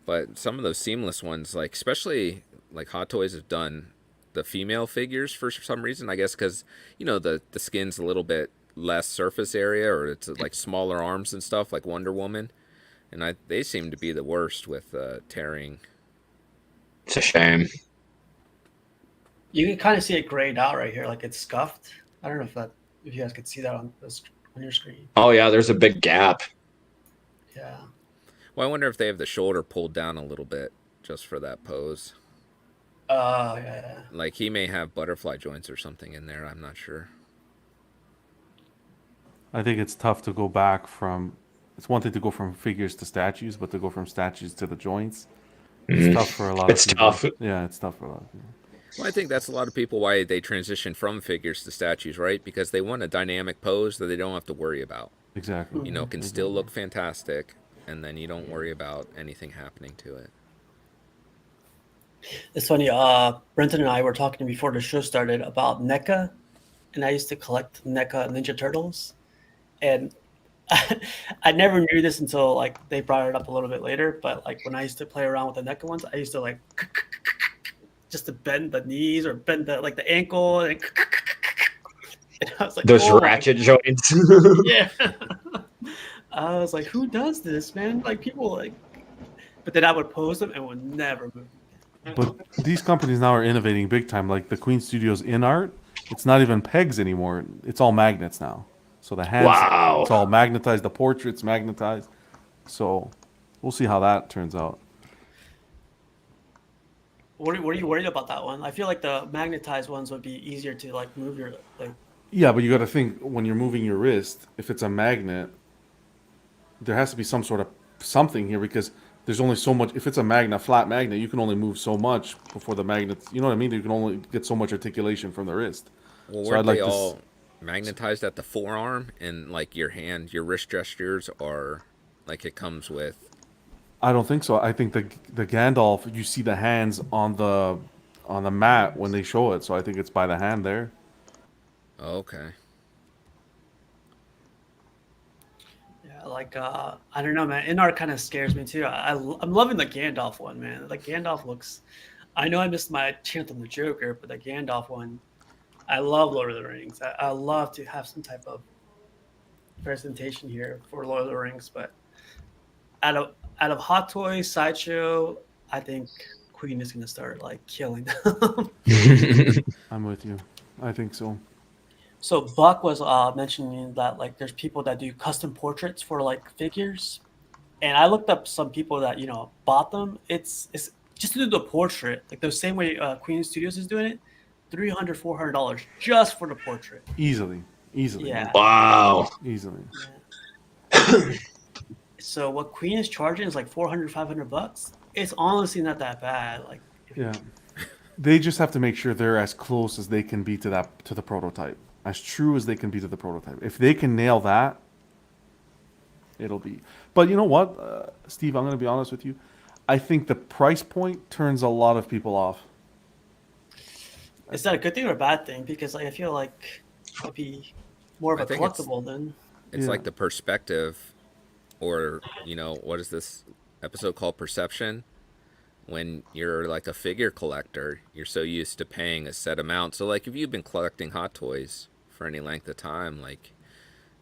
But some of those seamless ones, like especially like Hot Toys have done the female figures for some reason. I guess because the skin's a little bit less surface area, or it's like smaller arms and stuff, like Wonder Woman, and they seem to be the worst with tearing. It's a shame. you can kind of see it grayed out right here, like it's scuffed. I don't know if you guys could see that on your screen. Oh yeah, there's a big gap. Yeah. Well, I wonder if they have the shoulder pulled down a little bit just for that pose. Yeah. Like he may have butterfly joints or something in there. I'm not sure. I think it's tough to go back from. It's one thing to go from figures to statues, but to go from statues to the joints, it's Mhm. tough for a lot It's of people. tough. Yeah, it's tough for a lot of people. Well, I think that's a lot of people why they transition from figures to statues, right? Because they want a dynamic pose that they don't have to worry about. Exactly. Can still look fantastic, and then you don't worry about anything happening to it. It's funny. Brenton and I were talking before the show started about NECA, and I used to collect NECA Ninja Turtles, and I never knew this until like they brought it up a little bit later. But like when I used to play around with the NECA ones, I used to like just to bend the knees or bend the ankle, and I was like, Those oh my ratchet joints. yeah. I was like, who does this, man? Like people like, but then I would pose them and would never move. But these companies now are innovating big time. Like the Queen Studios in art, it's not even pegs anymore. It's all magnets now. So the hands, Wow. it's all magnetized. The portrait's magnetized. So we'll see how that turns out. What are you worried about that one? I feel like the magnetized ones would be easier to like move your like. Yeah, but you got to think when you're moving your wrist, if it's a magnet, there has to be some sort of something here because there's only so much. If it's a magnet, flat magnet, you can only move so much before the magnet. You know what I mean? You can only get so much articulation from the wrist. Well, So weren't I'd like they to. all magnetized at the forearm, and like your hand, your wrist gestures are like it comes with? I don't think so. I think the Gandalf, you see the hands on the mat when they show it. So I think it's by the hand there. Oh, okay. Yeah, like I don't know, man. Inart kind of scares me too. I'm loving the Gandalf one, man. Like Gandalf looks. I know I missed my chance on the Joker, but the Gandalf one, I love Lord of the Rings. I love to have some type of presentation here for Lord of the Rings, but out of Hot Toys, Sideshow, I think Queen is gonna start like killing them. I'm with you. I think so. So Buck was mentioning that like there's people that do custom portraits for like figures, and I looked up some people that bought them. It's just to do the portrait, like the same way Queen Studios is doing it, $300-$400 just for the portrait. Easily. Yeah. Wow. Easily. So what Queen is charging is like $400-$500. It's honestly not that bad. Like Yeah. They just have to make sure they're as close as they can be to the prototype. As true as they can be to the prototype. If they can nail that, it'll be. But you know what, Steve, I'm going to be honest with you. I think the price point turns a lot of people off. Is that a good thing or a bad thing? Because like I feel like it'd be more of I a think collectible than. It's Yeah. like the perspective, or what is this episode called? Perception. When you're like a figure collector, you're so used to paying a set amount. So like if you've been collecting Hot Toys for any length of time, like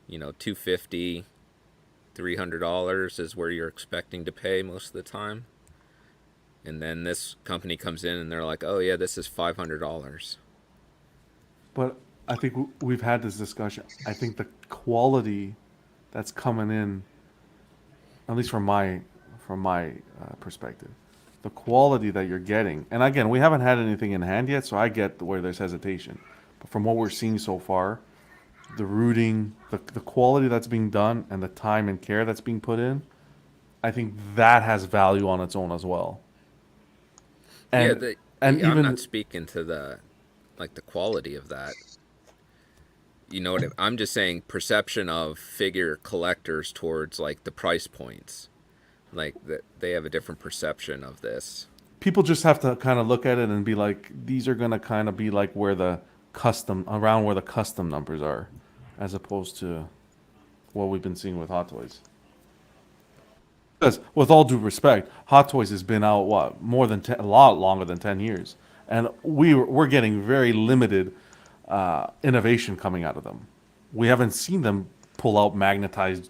$250, $300 is where you're expecting to pay most of the time. And then this company comes in and they're like, oh yeah, this is $500. But I think we've had this discussion. I think the quality that's coming in, at least from my perspective, the quality that you're getting. And again, we haven't had anything in hand yet, so I get where there's hesitation. But from what we're seeing so far, the rooting, the quality that's being done, and the time and care that's being put in, I think that has value on its own as well. Yeah, And and I'm even not speaking to the quality of that. You know what I'm just saying, perception of figure collectors towards like the price points. Like that they have a different perception of this. people just have to kind of look at it and be like, these are gonna kind of be like where the around where the custom numbers are, as opposed to what we've been seeing with Hot Toys. Because with all due respect, Hot Toys has been out what more than a lot longer than 10 years, and we're getting very limited innovation coming out of them. We haven't seen them pull out magnetized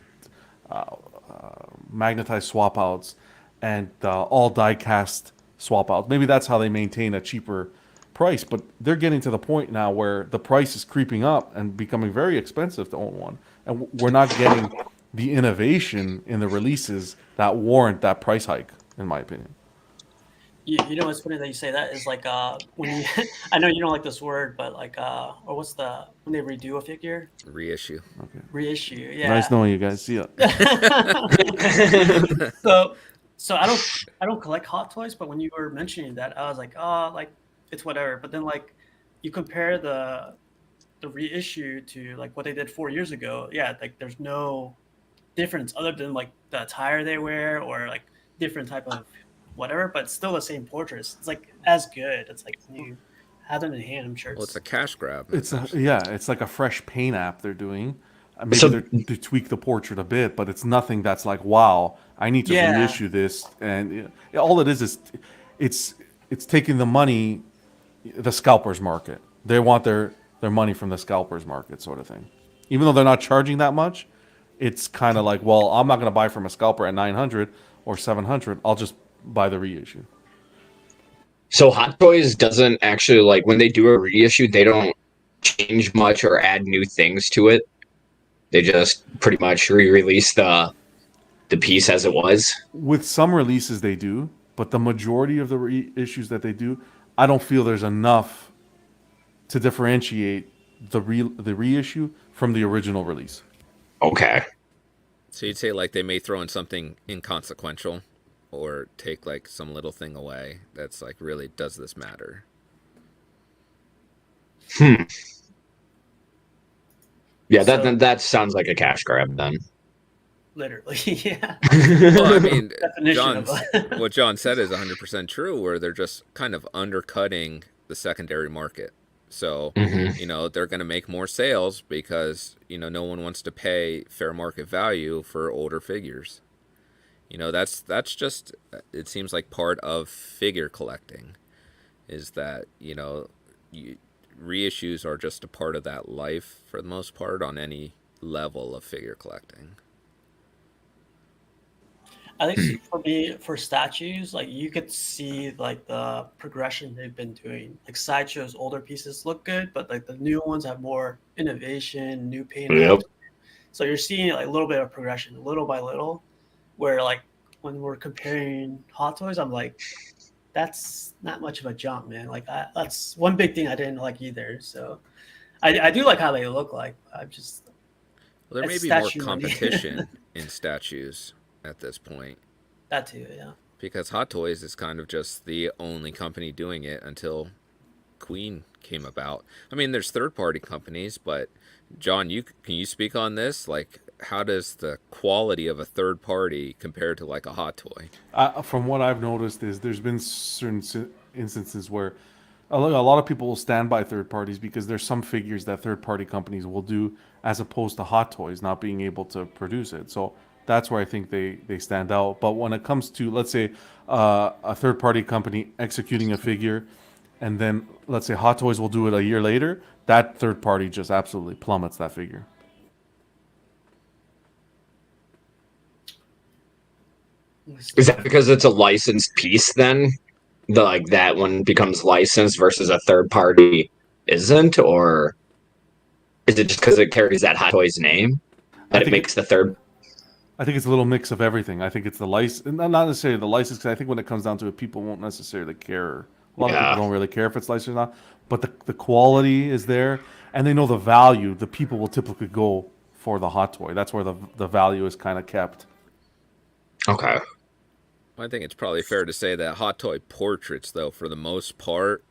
swap outs and all die cast swap outs. Maybe that's how they maintain a cheaper price, but they're getting to the point now where the price is creeping up and becoming very expensive to own one, and we're not getting the innovation in the releases that warrant that price hike, in my opinion. You know what's funny that you say that is like when you I know you don't like this word, but like or what's the when they redo a figure? Reissue. Okay. Reissue. Yeah. Nice knowing you guys. See ya. So I don't collect Hot Toys, but when you were mentioning that, I was like, oh, like it's whatever. But then like you compare the reissue to like what they did 4 years ago. Yeah, like there's no difference other than like the attire they wear or like different type of whatever, but still the same portraits. It's like as good. It's like when you have them in hand, I'm sure Well, it's a cash grab. It's like a fresh paint app they're doing. Maybe So- they tweak the portrait a bit, but it's nothing that's like, wow, I need to Yeah. reissue this. And all it is it's taking the money, the scalpers market. They want their money from the scalpers market, sort of thing. Even though they're not charging that much, it's kind of like, well, I'm not going to buy from a scalper at 900 or 700. I'll just buy the reissue. So Hot Toys doesn't actually, like, when they do a reissue, they don't change much or add new things to it. They just pretty much re-release the piece as it was. With some releases they do, but the majority of the reissues that they do, I don't feel there's enough to differentiate the reissue from the original release. Okay. So you'd say like they may throw in something inconsequential or take like some little thing away that's like, really, does this matter? Yeah, So- that sounds like a cash grab then. literally. Yeah. Well, I mean, Definition of what John said is 100% true, where they're just kind of undercutting the secondary market. So, Mhm. you know, they're going to make more sales because, you know, no one wants to pay fair market value for older figures. You know, that's just, it seems like part of figure collecting is that, you know, reissues are just a part of that life for the most part on any level of figure collecting. I think for me, for statues, like you could see like the progression they've been doing. Like Sideshow's older pieces look good, but like the new ones have more innovation, new paint. Yep. So you're seeing like a little bit of progression, little by little. Where like when we're comparing Hot Toys, I'm like, that's not much of a jump, man. Like that's one big thing I didn't like either. So I do like how they look like. I'm just Well, there may It's be more statue money. competition in statues at this point that too, yeah. because Hot Toys is kind of just the only company doing it until Queen came about. I mean, there's third-party companies, but John, can you speak on this? Like, how does the quality of a third party compare to like a Hot Toy? From what I've noticed is there's been certain instances where a lot of people will stand by third parties because there's some figures that third party companies will do as opposed to Hot Toys not being able to produce it. So that's where I think they stand out. But when it comes to, let's say, a third party company executing a figure, and then let's say Hot Toys will do it a year later, that third party just absolutely plummets that figure. Is that because it's a licensed piece then? Like that one becomes licensed versus a third party isn't? Or is it just because it carries that Hot Toys name that it makes the third? I think it's a little mix of everything. I think it's the license, not necessarily the license. 'Cause I think when it comes down to it, people won't necessarily care. A lot of people Yeah. don't really care if it's licensed or not. But the quality is there, and they know the value. The people will typically go for the hot toy. That's where the value is kind of kept. Okay. I think it's probably fair to say that hot toy portraits, though, for the most part,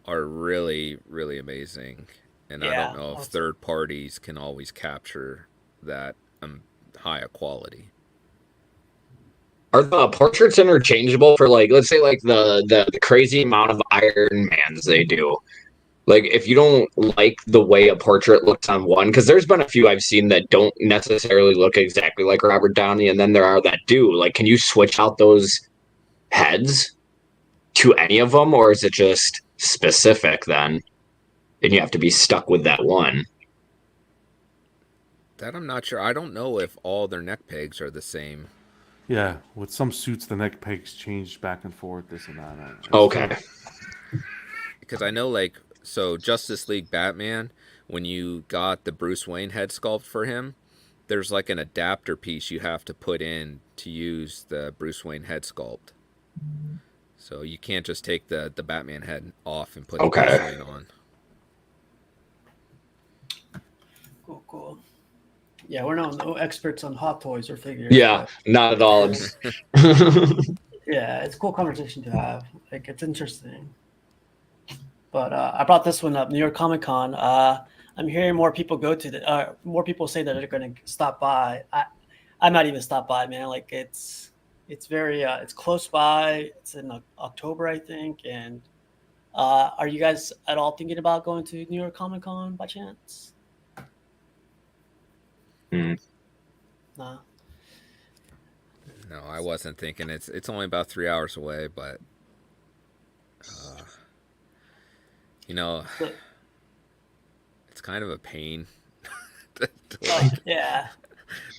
are really, really amazing. And I don't Yeah. know if third parties can always capture that high a quality. Are the portraits interchangeable for, like, let's say, like the crazy amount of Iron Mans they do? Like, if you don't like the way a portrait looks on one, because there's been a few I've seen that don't necessarily look exactly like Robert Downey, and then there are that do. Like, can you switch out those heads to any of them, or is it just specific then? And you have to be stuck with that one. That I'm not sure. I don't know if all their neck pegs are the same. Yeah, with some suits, the neck pegs change back and forth, this and that. Okay. Because I know, like, so Justice League Batman, when you got the Bruce Wayne head sculpt for him, there's like an adapter piece you have to put in to use the Bruce Wayne head sculpt. So you can't just take the Batman head off and put the Bruce Wayne on. Cool. Yeah, we're no experts on hot toys or figures. Yeah, not at all. Yeah, it's a cool conversation to have. Like, it's interesting. But I brought this one up, New York Comic Con. I'm hearing more people more people say that they're going to stop by. I might even stop by, man. Like, it's very it's close by. It's in October, I think. And are you guys at all thinking about going to New York Comic Con by chance? No. No, I wasn't thinking. It's only about 3 hours away, but you know, it's kind of a pain to Yeah.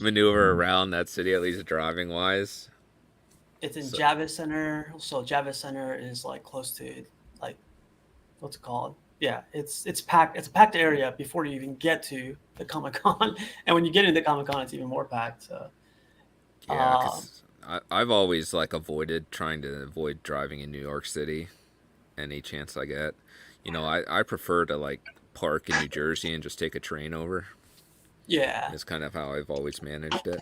maneuver around that city, at least driving wise. It's in Javits Center. So Javits Center is like close to, like, what's it called? Yeah, it's packed. It's a packed area before you even get to the Comic Con, and when you get into Comic Con, it's even more packed. So yeah, 'cause I've always like trying to avoid driving in New York City any chance I get. You know, I prefer to like park in New Jersey and just take a train over. yeah, It's kind of how I've always managed it.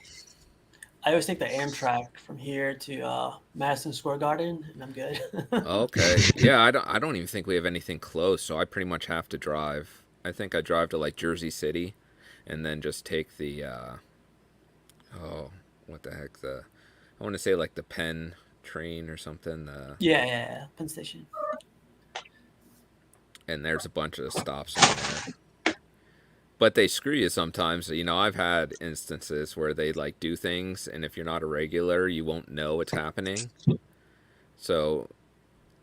I always take the Amtrak from here to Madison Square Garden, and I'm good. Okay. Yeah, I don't even think we have anything close, so I pretty much have to drive. I think I drive to like Jersey City and then just take the what the heck, I want to say like the Penn train or something, Yeah, Penn Station. and there's a bunch of stops in there. But they screw you sometimes. You know, I've had instances where they like do things, and if you're not a regular, you won't know what's happening. So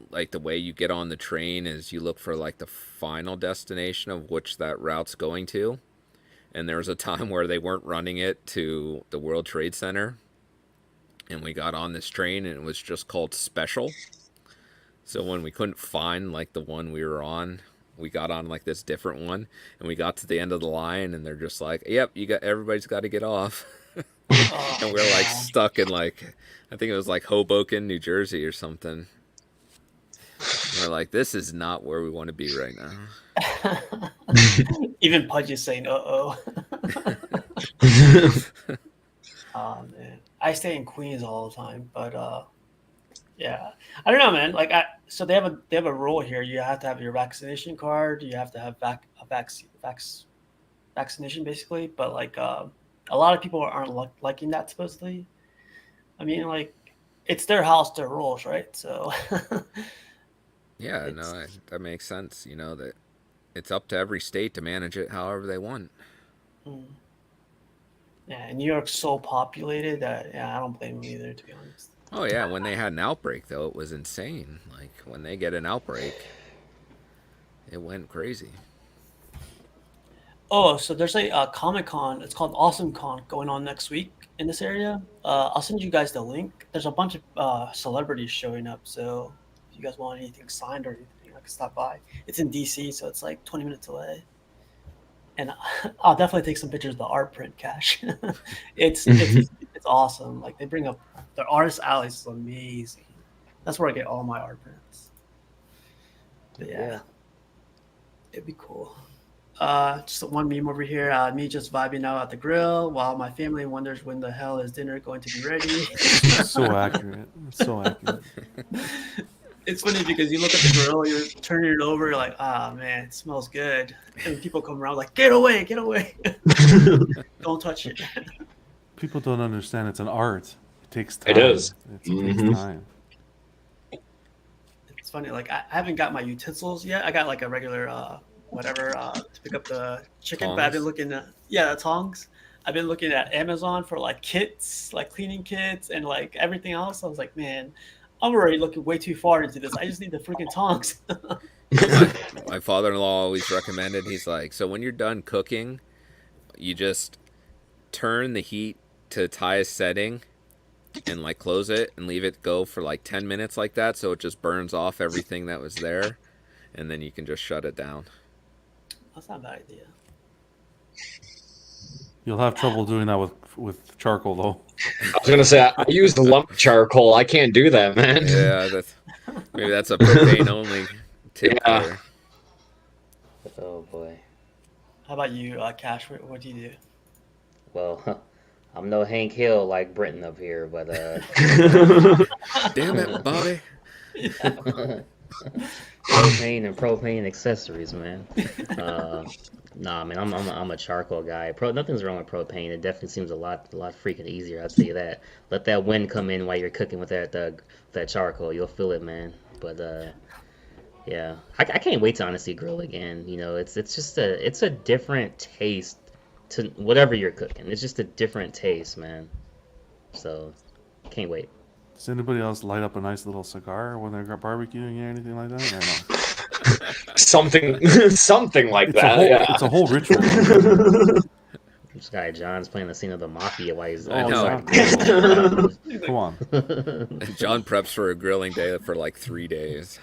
like the way you get on the train is you look for like the final destination of which that route's going to. And there was a time where they weren't running it to the World Trade Center, and we got on this train and it was just called Special. So when we couldn't find like the one we were on, we got on like this different one, and we got to the end of the line and they're just like, yep, everybody's got to get off. And we're like stuck in like, I think it was like Hoboken, New Jersey or something. And we're like, this is not where we want to be right now. Even Pudge is saying, oh man, I stay in Queens all the time, but yeah, I don't know, man. Like, so they have a rule here. You have to have your vaccination card. You have to have vaccination, basically. But like, a lot of people aren't liking that, supposedly. I mean, like, it's their house, their rules, right? So. Yeah, no, that makes sense. You know, that it's up to every state to manage it however they want. Yeah, and New York's so populated that I don't blame them either, to be honest. Oh yeah, when they had an outbreak though, it was insane. Like when they get an outbreak, it went crazy. Oh, so there's a Comic Con. It's called Awesome Con going on next week in this area. I'll send you guys the link. There's a bunch of celebrities showing up. So if you guys want anything signed or anything, I can stop by. It's in DC, so it's like 20 minutes away. And I'll definitely take some pictures of the art print, Cash. It's it's awesome. Like they bring up the artist alleys is amazing. That's where I get all my art prints. But yeah, it'd be cool. Just one meme over here. Me just vibing out at the grill while my family wonders when the hell is dinner going to be ready. So accurate. It's so accurate. It's funny because you look at the grill, you're turning it over, you're like, ah, man, it smells good. And people come around like, get away, get away. Don't touch it. People don't understand it's an art. It takes time. It is. It takes time. It's funny, like I haven't got my utensils yet. I got like a regular to pick up the chicken, Tongs? but I've been looking at the tongs. I've been looking at Amazon for like kits, like cleaning kits and like everything else. I was like, man, I'm already looking way too far into this. I just need the freaking tongs. My father-in-law always recommended, he's like, so when you're done cooking, you just turn the heat to its highest setting and like close it and leave it go for like 10 minutes like that, so it just burns off everything that was there, and then you can just shut it down. That's not a bad idea. You'll have trouble doing that with charcoal, though. I was gonna say I use lump charcoal. I can't do that, man. Yeah, maybe that's a propane only tip there. Oh boy. How about you, Cash? What do you do? Well, I'm no Hank Hill like Brenton up here, but Damn it, Bobby. propane and propane accessories, man. Nah, man, I'm a charcoal guy. Nothing's wrong with propane. It definitely seems a lot freaking easier. I'll tell you that. Let that wind come in while you're cooking with that charcoal. You'll feel it, man. But yeah, I can't wait to honestly grill again. You know, it's just a different taste to whatever you're cooking. It's just a different taste, man. So can't wait. Does anybody else light up a nice little cigar when they're barbecuing or anything like that? Or no? Something like that. It's a whole ritual. This guy John's playing the scene of the mafia while he's I know. Come on. John preps for a grilling day for like 3 days.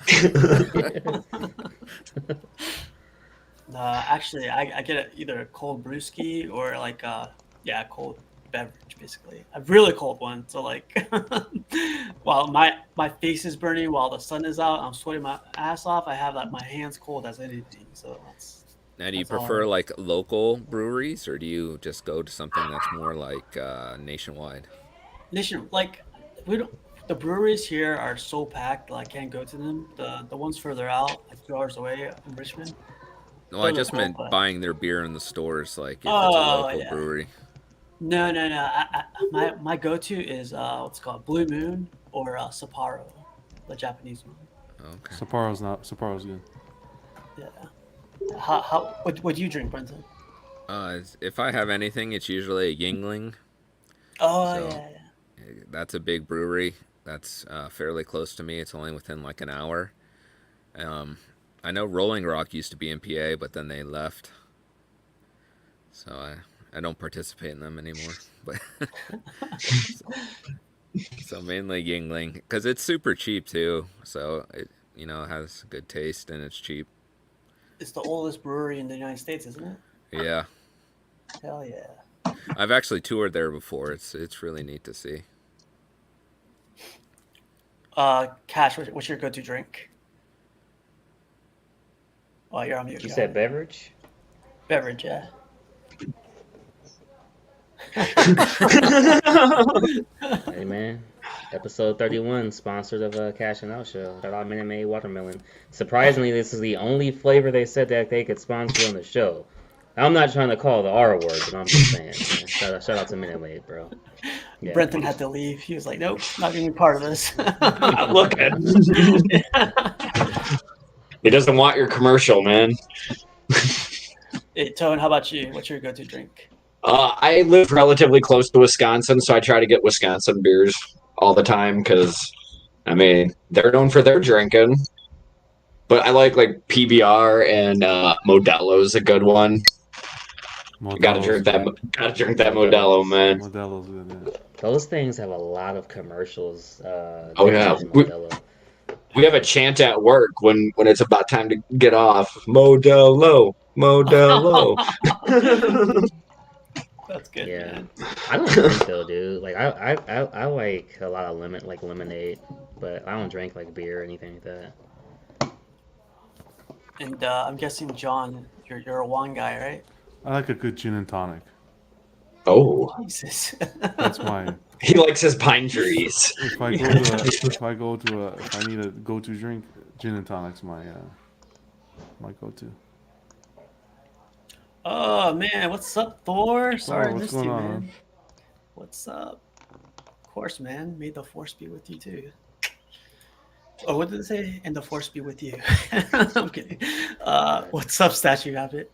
Actually, I get either a cold brewski or like cold beverage, basically a really cold one. So like while my face is burning while the sun is out, I'm sweating my ass off, I have like my hands cold as anything. So Now, do you prefer like local breweries, or do you just go to something that's more like nationwide? Like the breweries here are so packed, like I can't go to them. The ones further out, like 2 hours away in Richmond. No, I just meant buying their beer in the stores, like if it's a local brewery. No. My go-to is what's called Blue Moon or Sapporo, the Japanese one. Okay. Sapporo's good. Yeah. What do you drink, Brenton? If I have anything, it's usually a Yingling. Oh, So, yeah. That's a big brewery. That's fairly close to me. It's only within like an hour. I know Rolling Rock used to be in PA, but then they left. So I don't participate in them anymore. But so mainly Yingling, because it's super cheap too. So it has good taste and it's cheap. It's the oldest brewery in the United States, isn't it? Yeah. Hell yeah. I've actually toured there before. It's really neat to see. Cash, what's your go-to drink? Oh, you're on mute. You said beverage? Beverage, yeah. Hey man, episode 31, sponsored of Cash and Out Show. Shout out Minute Maid Watermelon. Surprisingly, this is the only flavor they said that they could sponsor on the show. I'm not trying to call the R word, but I'm just saying. Man. Shout out to Minute Maid, bro. Yeah. Brenton had to leave. He was like, nope, not going to be part of this. Not looking. He doesn't want your commercial, man. Hey, Tone, how about you? What's your go-to drink? I live relatively close to Wisconsin, so I try to get Wisconsin beers all the time because, I mean, they're known for their drinking. But I like PBR and Modelo's a good one. Gotta drink that Modelo, man. Modelo's good, yeah. Those things have a lot of commercials. Oh yeah, we have a chant at work when it's about time to get off. Modelo. That's good, Yeah, man. I don't drink though, dude. Like I like a lot of like lemonade, but I don't drink like beer or anything like that. And I'm guessing, John, you're a wine guy, right? I like a good gin and tonic. Oh, Jesus. That's my he likes his pine trees. if I go to a if I need a go-to drink, gin and tonic's my go-to. Oh man, what's up, Thor? Sorry I what's missed going you, on, man. man? What's up? Of course, man. May the force be with you too. Oh, what did it say? And the force be with you. I'm kidding. What's up, Statue Habit?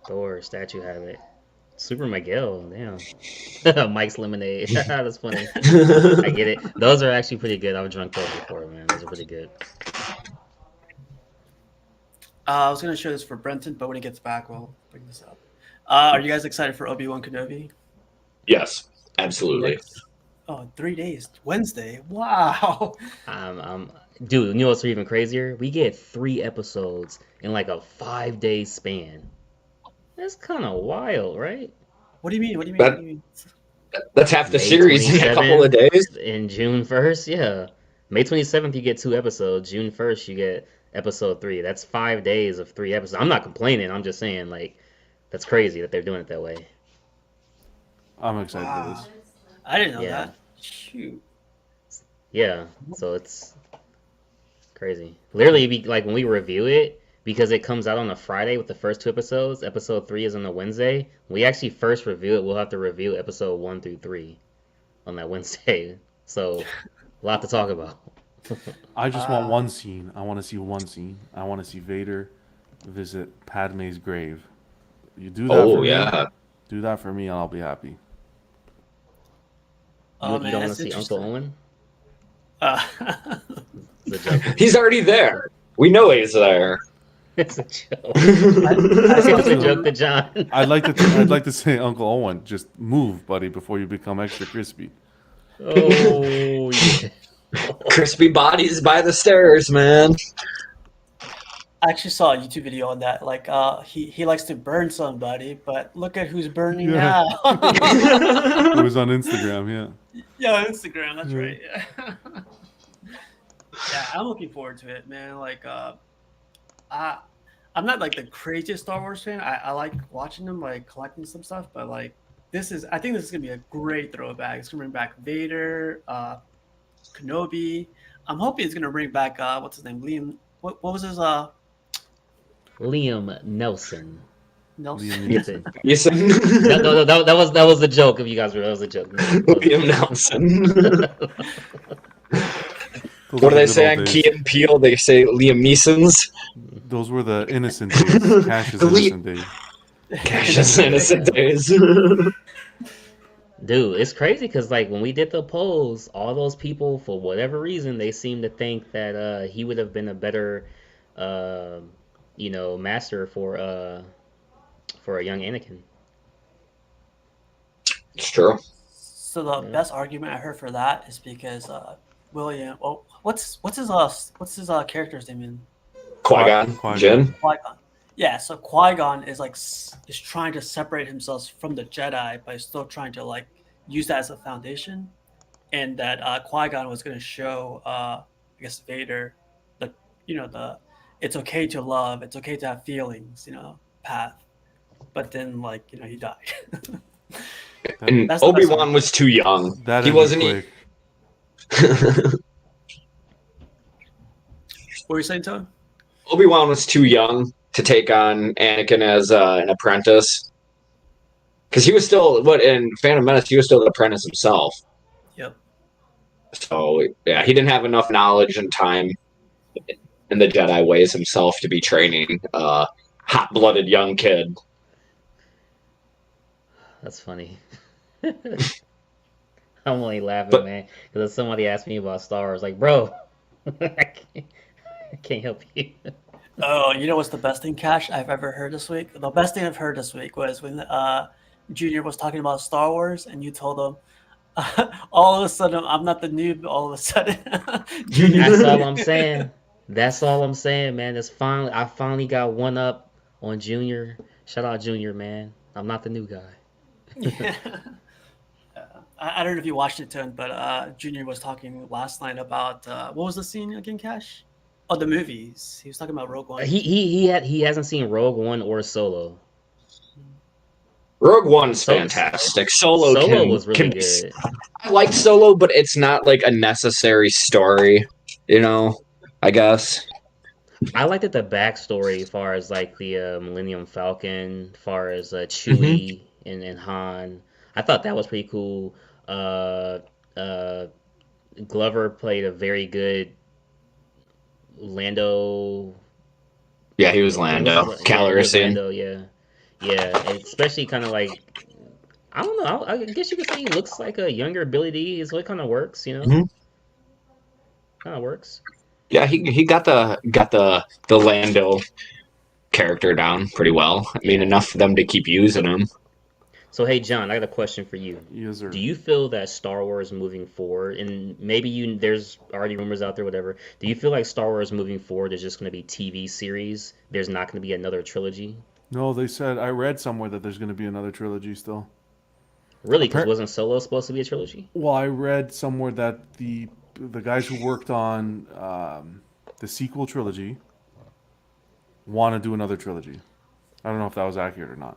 Thor, Statue Habit, Super Miguel, damn. Mike's Lemonade. That's funny. I get it. Those are actually pretty good. I've drunk those before, man. Those are pretty good. I was gonna show this for Brenton, but when he gets back, we'll bring this up. Are you guys excited for Obi-Wan Kenobi? Yes, absolutely. Oh, 3 days. Wednesday. Wow. Dude, you know what's even crazier? We get 3 episodes in like a 5-day span. That's kind of wild, right? What do you mean? What do you mean? That- What do you mean? Let's have the May series in a couple of 27th days. in June 1st, yeah. May 27th, you get 2 episodes. June 1st, you get episode 3. That's 5 days of 3 episodes. I'm not complaining. I'm just saying, like, that's crazy that they're doing it that way. I'm excited for Wow. this. I didn't know Yeah. that. Shoot. Yeah, so it's crazy. Literally, like when we review it, because it comes out on a Friday with the first 2 episodes, episode 3 is on a Wednesday. When we actually first review it, we'll have to review episode 1 through 3 on that Wednesday. So, a lot to talk about. I just want one scene. I want to see one scene. I want to see Vader visit Padme's grave. You do that Oh for me. yeah. Do that for me, and I'll be happy. Oh, You man, don't want that's to see Uncle interesting. Owen? It's a joke. He's already there. We know he's there. It's a joke. I It's saw a some- joke to John. I'd like to say, Uncle Owen, just move, buddy, before you become extra crispy. Oh, yeah. Crispy bodies by the stairs, man. I actually saw a YouTube video on that. Like, he likes to burn somebody, but look at who's burning Yeah. now. It was on Instagram, yeah. Yeah, Instagram. That's Yeah. right. Yeah. Yeah, I'm looking forward to it, man. Like, I'm not like the craziest Star Wars fan. I like watching them, like collecting some stuff, but like I think this is gonna be a great throwback. It's gonna bring back Vader, Kenobi. I'm hoping it's gonna bring back what's his name, Liam. What was his Liam Nelson. Nelson? Liam That's it. You said No, that was the joke. If you guys were, that was a joke. Liam Nelson. Those What were do they the say good on old Key days. and Peele? They say Liam Neeson's. Those were the innocent days. Cash's innocent days. Cassius innocent days. Dude, it's crazy because like when we did the polls, all those people, for whatever reason, they seem to think that he would have been a better, master for a young Anakin. It's true. So the Yeah. best argument I heard for that is because William. Oh, what's his character's name in Qui-Gon. Qui-Gon. Jin. Qui-Gon? Yeah, so Qui-Gon is like is trying to separate himself from the Jedi, but he's still trying to like use that as a foundation, and that Qui-Gon was going to show, I guess, Vader, the it's okay to love, it's okay to have feelings, path, but then like he died. And That's the best Obi-Wan one. was too young. That He ended wasn't. quick. What were you saying, Tone? Obi-Wan was too young to take on Anakin as an apprentice. Because he was still, in Phantom Menace, he was still the apprentice himself. Yep. So, yeah, he didn't have enough knowledge and time in the Jedi ways himself to be training a hot-blooded young kid. That's funny. I'm only laughing, But- man, because somebody asked me about Star Wars, like, bro, I can't help you. Oh, you know what's the best thing, Cash, I've ever heard this week? The best thing I've heard this week was when Junior was talking about Star Wars, and you told him, all of a sudden, I'm not the noob. All of a sudden, Junior. That's all I'm saying. That's all I'm saying, man. I finally got one up on Junior. Shout out Junior, man. I'm not the new guy. Yeah. I don't know if you watched it, Tone, but Junior was talking last night about what was the scene again, Cash? Oh, the movies. He was talking about Rogue One. He hasn't seen Rogue One or Solo. Rogue One's So- fantastic. Solo was really can be, good. I like Solo, but it's not like a necessary story, you know, I guess. I liked it the backstory, as far as like the Millennium Falcon, as far as Chewie and Han. I thought that was pretty cool. Uh, uh, Glover played a very good Lando. Yeah, he was Yeah, Lando. he was Calrissian. Lando. Yeah, yeah. And especially kind of like, I don't know. I guess you could say he looks like a younger Billy D. So it kind of works, you know. Mhm. Kind of works. Yeah, he got the Lando character down pretty well. I mean, enough for them to keep using him. So hey, John, I got a question for you. Yes, sir. Do you feel that Star Wars moving forward, and maybe there's already rumors out there, whatever. Do you feel like Star Wars moving forward is just going to be TV series? There's not going to be another trilogy? No, they said I read somewhere that there's going to be another trilogy still. Really? Because wasn't Solo supposed to be a trilogy? Well, I read somewhere that the guys who worked on the sequel trilogy want to do another trilogy. I don't know if that was accurate or not,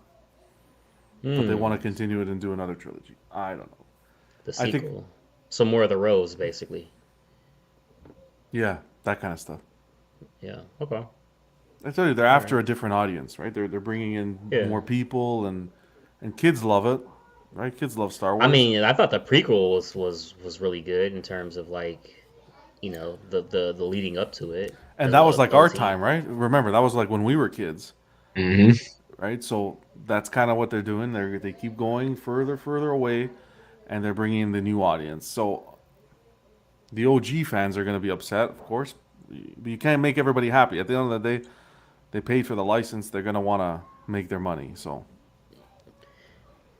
but they want to continue it and do another trilogy. I don't know. The I sequel. think- So more of the Rose, basically. Yeah, that kind of stuff. Yeah. Okay. I tell you, they're after a different audience, right? They're bringing in Yeah. more people, and kids love it, right? Kids love Star Wars. I mean, I thought the prequel was really good in terms of like, the leading up to it. and that was like our 14. time, right? Remember, that was like when we were kids, Hmm. right? So that's kind of what they're doing. They keep going further away, and they're bringing in the new audience. So the OG fans are going to be upset, of course, but you can't make everybody happy. At the end of the day, they paid for the license. They're going to want to make their money. So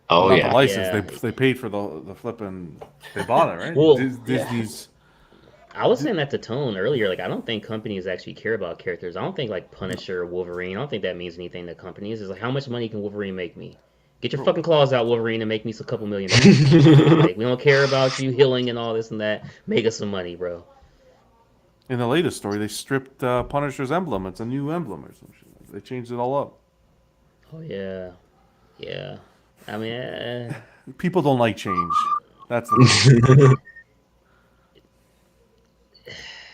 Oh not yeah. the license. Yeah. They paid for the flipping. They bought it, right? Well, Disney's. I was saying that to Tone earlier. Like, I don't think companies actually care about characters. I don't think like Punisher or Wolverine. I don't think that means anything to companies. It's like, how much money can Wolverine make me? Get your fucking claws out, Wolverine, and make me a couple million. Like, we don't care about you healing and all this and that. Make us some money, bro. In the latest story, they stripped Punisher's emblem. It's a new emblem or some shit. They changed it all up. Oh yeah, yeah. I mean, People don't like change. That's the thing.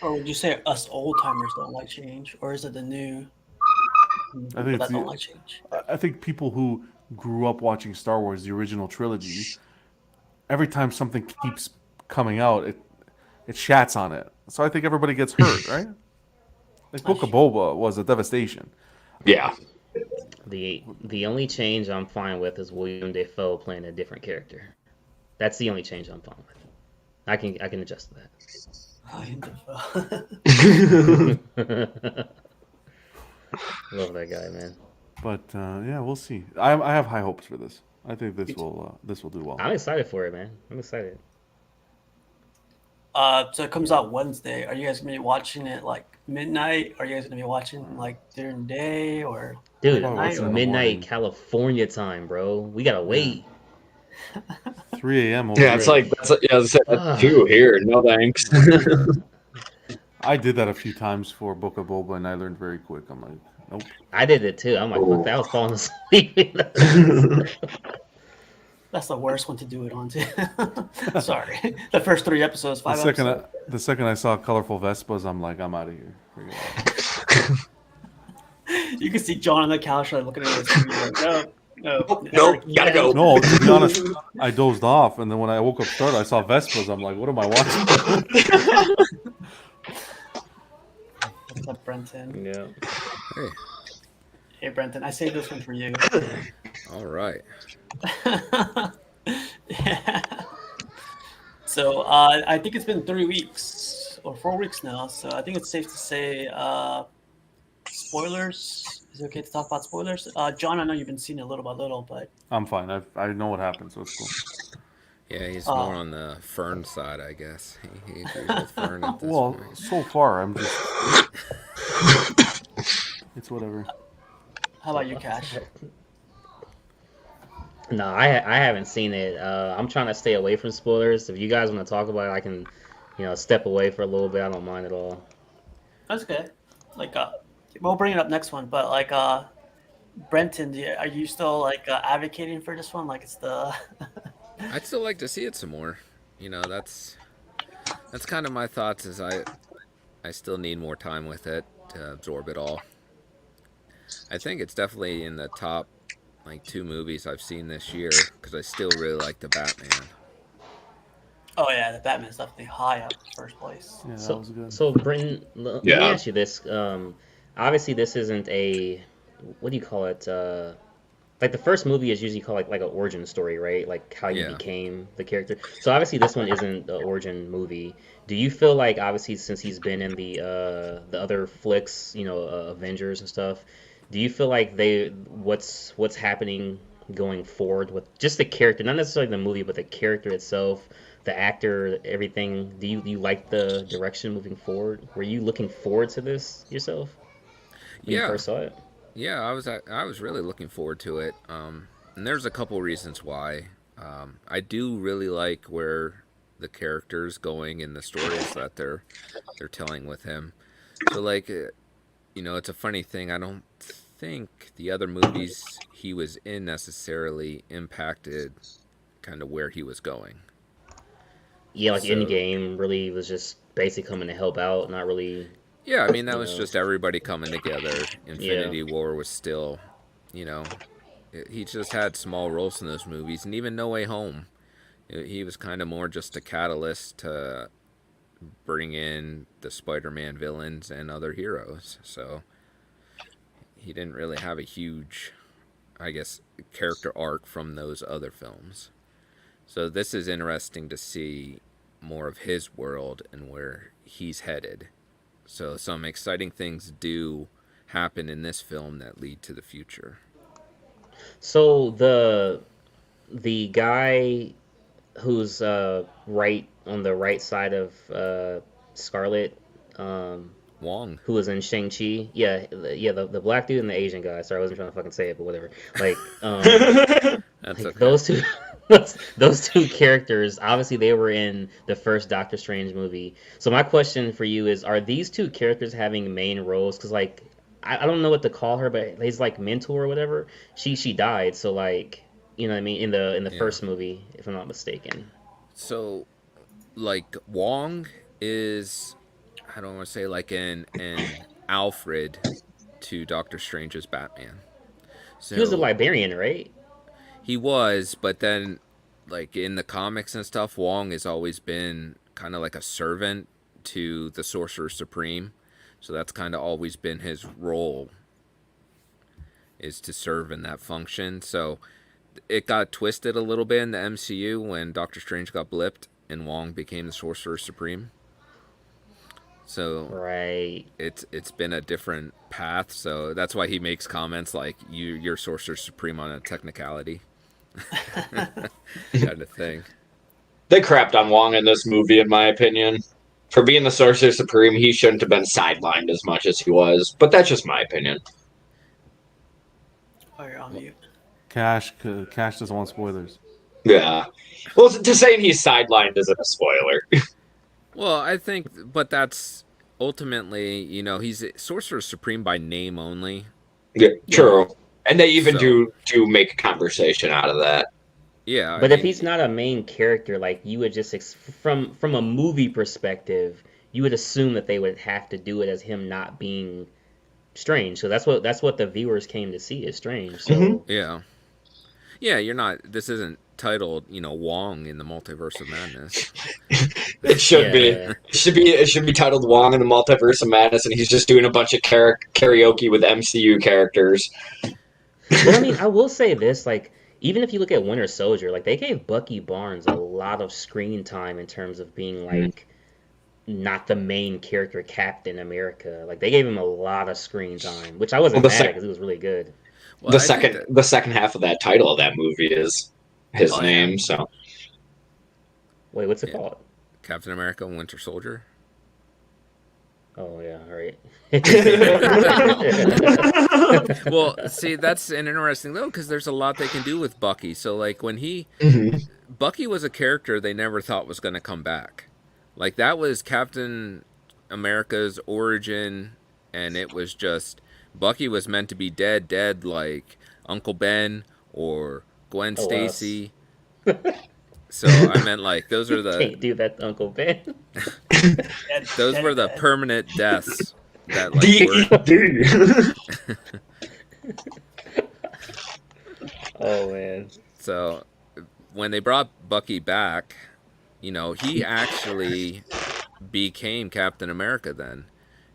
Or would you say us old timers don't like change, or is it the new I think people it's that don't the, like change? I think people who grew up watching Star Wars, the original trilogy, every time something keeps coming out, it shats on it. So I think everybody gets hurt, right? Like Book of Boba was a devastation. Yeah. the only change I'm fine with is William Dafoe playing a different character. That's the only change I'm fine with. I can adjust to that. Love that guy, man. But yeah, we'll see. I have high hopes for this. I think this will do well. I'm excited for it, man. I'm excited. So it comes out Wednesday. Are you guys gonna be watching it like midnight? Are you guys gonna be watching like during the day or Dude, late at Oh, night? it's in the midnight morning. California time, bro. We gotta wait. 3 a.m. over Yeah, here. it's like that's two here. No thanks. I did that a few times for Book of Boba, and I learned very quick. I'm like, nope. I did it too. I'm like, fuck that. I was falling asleep. That's the worst one to do it on too. Sorry. The first 3 episodes, 5 episodes. The second I saw colorful Vespas, I'm like, I'm out of here. Forget it. You can see John on the couch like looking at his TV like, no. Nope, gotta go. No, to be honest, I dozed off, and then when I woke up started, I saw Vespas. I'm like, what am I watching? What's up, Brenton? Yeah. Hey, Hey, Brenton, I saved this one for you. all right. Yeah. So I think it's been 3 weeks or 4 weeks now. So I think it's safe to say spoilers. Is it okay to talk about spoilers? John, I know you've been seeing it little by little, but I'm fine. I know what happened, so it's cool. Yeah, he's more on the Fern side, I guess. He agrees with Fern at this Well, point. so far, I'm just. It's whatever. how about you, Cash? No, I haven't seen it. I'm trying to stay away from spoilers. If you guys want to talk about it, I can, step away for a little bit. I don't mind at all. That's good. Like, we'll bring it up next one, but like, Brenton, are you still like advocating for this one? Like, it's the I'd still like to see it some more. That's kind of my thoughts. Is I still need more time with it to absorb it all. I think it's definitely in the top like two movies I've seen this year because I still really like the Batman. oh yeah, the Batman's definitely high up first place. Yeah, that So, was good. so Brenton, let me Yeah. ask you this. Obviously, this isn't a, what do you call it? Like the first movie is usually called like an origin story, right? Like how you Yeah. became the character. So obviously, this one isn't the origin movie. Do you feel like obviously since he's been in the other flicks, Avengers and stuff, do you feel like what's happening going forward with just the character, not necessarily the movie, but the character itself, the actor, everything? Do you like the direction moving forward? Were you looking forward to this yourself when you Yeah, first saw it? yeah, I was really looking forward to it. And there's a couple reasons why. I do really like where the character's going in the stories that they're telling with him. So like, it's a funny thing. I don't think the other movies he was in necessarily impacted kind of where he was going. Yeah, like So Endgame really was just basically coming to help out, not really, yeah, I mean that you was know. just everybody coming together. Yeah. Infinity War was still, you know, he just had small roles in those movies, and even No Way Home, he was kind of more just a catalyst to bring in the Spider-Man villains and other heroes. So he didn't really have a huge, I guess, character arc from those other films. So this is interesting to see more of his world and where he's headed. So some exciting things do happen in this film that lead to the future. So the guy who's right on the right side of Scarlet, um, Wong. who was in Shang-Chi. Yeah, the black dude and the Asian guy. Sorry, I wasn't trying to fucking say it, but whatever. Like, That's like okay. those two, those two characters. Obviously, they were in the first Doctor Strange movie. So my question for you is: are these two characters having main roles? Because like, I don't know what to call her, but his like mentor or whatever. She died. So like, you know what I mean, in the Yeah. first movie, if I'm not mistaken. So like Wong is, I don't want to say like an Alfred to Doctor Strange's Batman. He was a So librarian, right? he was, but then like in the comics and stuff, Wong has always been kind of like a servant to the Sorcerer Supreme. So that's kind of always been his role, is to serve in that function. So it got twisted a little bit in the MCU when Doctor Strange got blipped and Wong became the Sorcerer Supreme. So Right. it's been a different path. So that's why he makes comments like you're Sorcerer Supreme on a technicality kind of thing. They crapped on Wong in this movie, in my opinion. For being the Sorcerer Supreme, he shouldn't have been sidelined as much as he was. But that's just my opinion. Oh, you're on mute. Cash doesn't want spoilers. Yeah. Well, to saying he's sidelined isn't a spoiler. Well, I think, but that's ultimately, he's Sorcerer Supreme by name only. Yeah, You know, true. And they even so do make a conversation out of that. yeah, I But if he's mean, not a main character, like you would just from a movie perspective, you would assume that they would have to do it as him not being Strange. So that's what the viewers came to see is Strange. Mhm. So yeah, yeah. You're not. This isn't titled, Wong in the Multiverse of Madness. It should be. yeah. It should be titled Wong in the Multiverse of Madness, and he's just doing a bunch of karaoke with MCU characters. But I mean, I will say this, like even if you look at Winter Soldier, like they gave Bucky Barnes a lot of screen time in terms of being like not the main character Captain America. Like they gave him a lot of screen time, which I Well, wasn't mad at because it was really good. Well, I think that. the second half of that title of that movie is his Oh yeah. name. So Wait, what's it Yeah, called? Captain America, Winter Soldier. Oh yeah, right. Well, see, that's an interesting though, because there's a lot they can do with Bucky. So like when Mhm. Bucky was a character they never thought was going to come back. Like that was Captain America's origin, and it was just Bucky was meant to be dead, like Uncle Ben or Gwen Oh us. Stacy. So I meant like Can't do that to Uncle Ben. Dead, those were dead, the dead. permanent deaths that like were. D. Oh man. So when they brought Bucky back, he actually became Captain America then,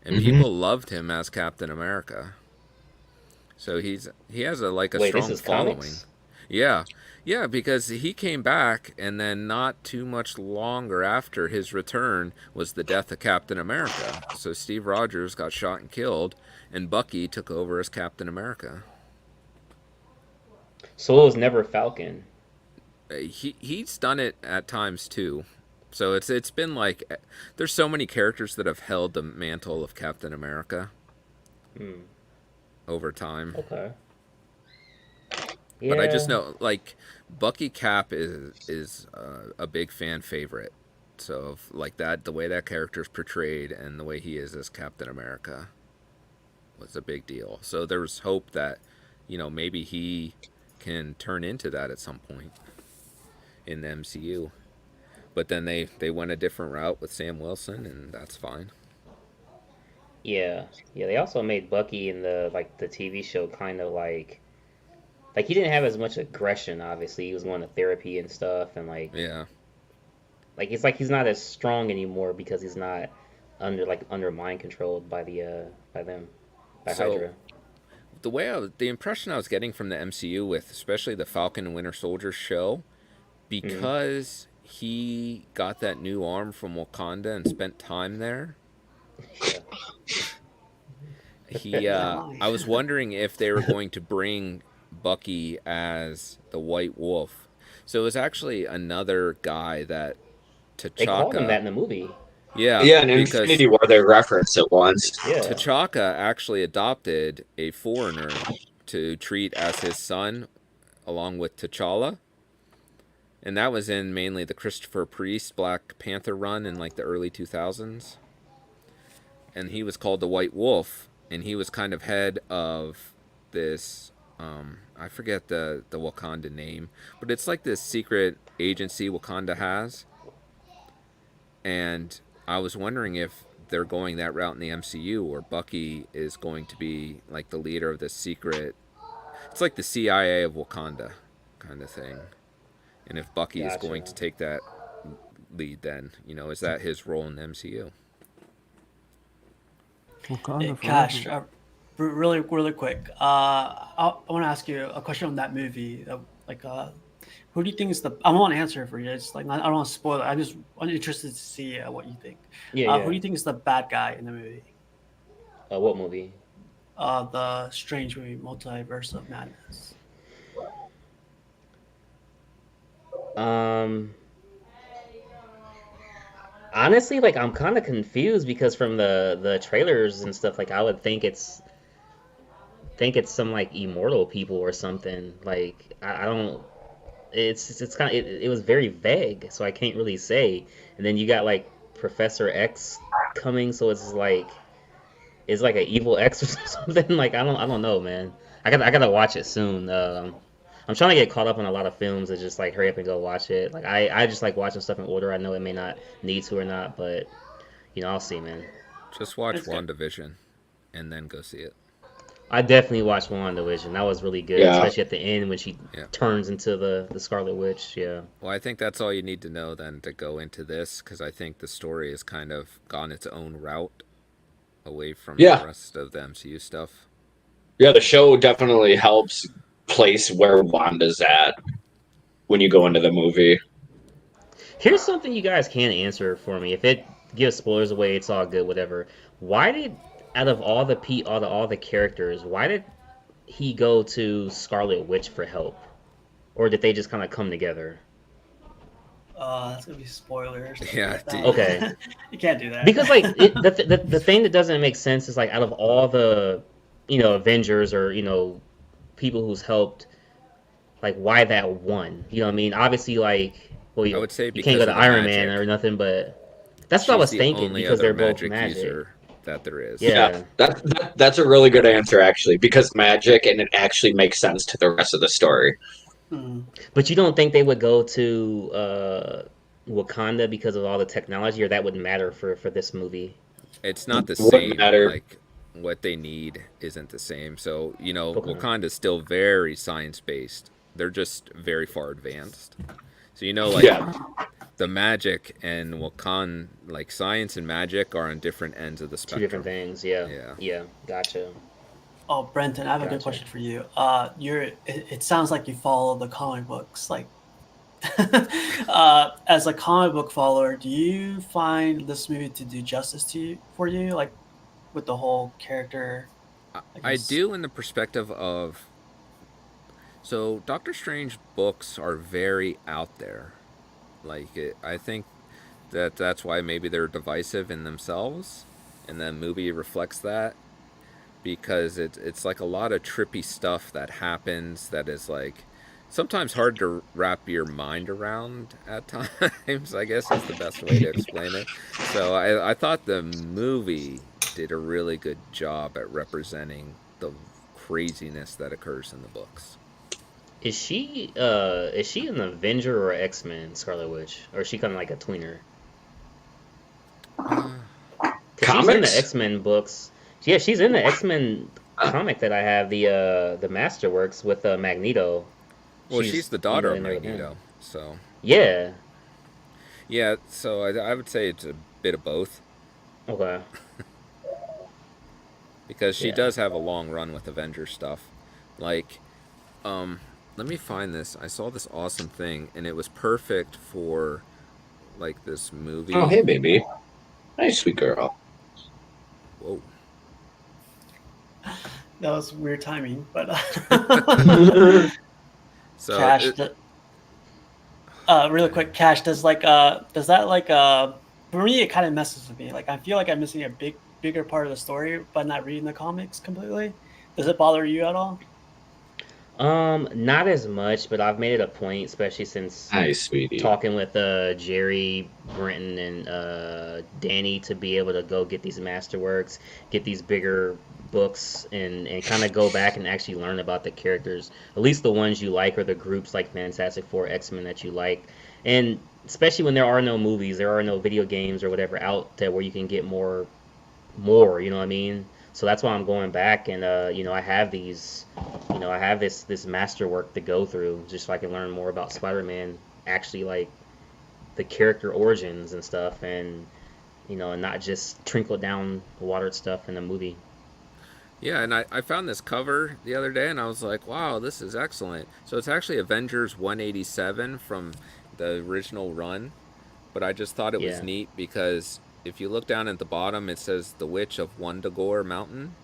and Mhm. people loved him as Captain America. So he has a Wait, this strong is following. comics? Yeah, yeah, because he came back, and then not too much longer after his return was the death of Captain America. So Steve Rogers got shot and killed, and Bucky took over as Captain America. So it was never Falcon. He's done it at times too. So it's been like there's so many characters that have held the mantle of Captain America Hmm. over time. Okay. But I just Yeah. know like Bucky Cap is a big fan favorite. So if, like that, the way that character's portrayed and the way he is as Captain America was a big deal. So there's hope that maybe he can turn into that at some point in the MCU. But then they went a different route with Sam Wilson, and that's fine. Yeah. Yeah. They also made Bucky in the TV show kind of like he didn't have as much aggression. Obviously, he was going to therapy and stuff, and Yeah. it's like he's not as strong anymore because he's not under mind controlled by them by So Hydra. the impression I was getting from the MCU with especially the Falcon and Winter Soldier show, Hmm. because he got that new arm from Wakanda and spent time there. Yeah. He, He's not lying. I was wondering if they were going to bring Bucky as the White Wolf. So it was actually another guy that They called him T'Chaka. that in the movie. Yeah, Yeah, in because Infinity War they referenced it once. Yeah. T'Chaka actually adopted a foreigner to treat as his son, along with T'Challa, and that was in mainly the Christopher Priest Black Panther run in like the early 2000s. And he was called the White Wolf, and he was kind of head of this. I forget the Wakanda name, but it's like this secret agency Wakanda has. And I was wondering if they're going that route in the MCU, or Bucky is going to be like the leader of this secret. It's like the CIA of Wakanda kind of thing. And if Bucky is going to Gotcha. take that lead, then is that his role in the MCU? Hey, Wakanda Cash, forever. really, really quick. I want to ask you a question on that movie. Like, who do you think is the? I won't answer it for you. It's like I don't want to spoil it. I'm interested to see what you think. Yeah. Who Yeah. do you think is the bad guy in the movie? What movie? The strange movie, Multiverse of Madness. Um. Honestly, like I'm kind of confused because from the trailers and stuff, like I would think it's some like immortal people or something. Like I don't. It's kind of it was very vague, so I can't really say. And then you got like Professor X coming, so it's like an evil X or something. Like I don't know, man. I gotta watch it soon. I'm trying to get caught up on a lot of films and just like hurry up and go watch it. Like I just like watching stuff in order. I know it may not need to or not, but I'll see, man. Just watch It's good. WandaVision and then go see it. I definitely watched WandaVision. That was really good, Yeah. especially at the end when she Yeah. turns into the Scarlet Witch. Yeah. Well, I think that's all you need to know then to go into this, because I think the story has kind of gone its own route away from the Yeah. rest of the MCU stuff. Yeah, the show definitely helps place where Wanda's at when you go into the movie. Here's something you guys can answer for me. If it gives spoilers away, it's all good, whatever. Why did out of all the characters, why did he go to Scarlet Witch for help? Or did they just kind of come together? That's gonna be spoilers. Yeah, That dude. Okay. You can't do that. Because like the thing that doesn't make sense is like out of all the Avengers or people who's helped, like why that one? You know what I mean? Obviously, like, well, I would say you can't because go to of the Iron Man magic. or nothing, but that's what I She's was the thinking only because other they're both magic magic. user that there is. Yeah. That's a really good answer actually, because magic, and it actually makes sense to the rest of the story. Hmm. But you don't think they would go to Wakanda because of all the technology, or that wouldn't matter for this movie? It's not the Wouldn't same. matter. Like what they need isn't the same. So Okay. Wakanda's still very science based. They're just very far advanced. So like Yeah. the magic and Wakan, like science and magic, are on different ends of the Two spectrum. different things. Yeah. Yeah. Yeah. Gotcha. Oh, Brenton, I have a good Gotcha. question for you. It sounds like you follow the comic books. Like, as a comic book follower, do you find this movie to do justice for you? Like, with the whole character, I guess. do, in the perspective of, so Doctor Strange books are very out there. I think that's why maybe they're divisive in themselves, and the movie reflects that, because it's like a lot of trippy stuff that happens that is like sometimes hard to wrap your mind around at times, I guess is the best way to explain it. So I thought the movie did a really good job at representing the craziness that occurs in the books. Is she an Avenger or X-Men, Scarlet Witch, or is she kind of like a tweener? 'Cause she's in the Comics? X-Men books. Yeah, she's in the X-Men comic that I have, the Masterworks with Magneto. Well, she's the daughter of in there with him. Magneto, so Yeah. yeah. So I would say it's a bit of both, Okay. because she Yeah. does have a long run with Avenger stuff. Like, let me find this. I saw this awesome thing, and it was perfect for like this movie. Oh, hey, baby. Nice, sweet girl. Whoa. That was weird timing, but So Cash. Really quick, Cash. Does that for me? It kind of messes with me. Like I feel like I'm missing a bigger part of the story by not reading the comics completely. Does it bother you at all? Not as much, but I've made it a point, especially since Nice, sweetie. talking with Jerry, Brenton, and Danny, to be able to go get these Masterworks, get these bigger books, and kind of go back and actually learn about the characters, at least the ones you like, or the groups like Fantastic Four, X-Men that you like. And especially when there are no movies, there are no video games or whatever out there where you can get more, you know what I mean? So that's why I'm going back, and I have these, I have this masterwork to go through, just so I can learn more about Spider-Man, actually, like the character origins and stuff, and and not just trickle down watered stuff in the movie. yeah, and I found this cover the other day, and I was like, wow, this is excellent. So it's actually Avengers 187 from the original run, but I just thought it was Yeah. neat because if you look down at the bottom, it says the Witch of Wundagore Mountain.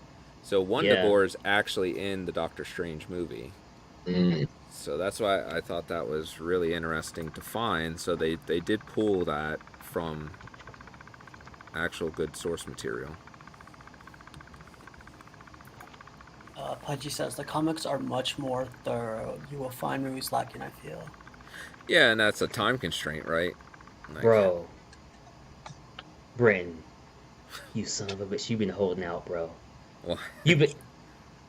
So Wundagore is actually in the Doctor Strange movie. Mm. So that's why I thought that was really interesting to find. So they did pull that from actual good source material. Pudgy says the comics are much more thorough. You will find movies lacking, I feel. Yeah, and that's a time constraint, right? Like, Bro, Brenton, you son of a bitch, you've been holding out, bro. Well, You've been,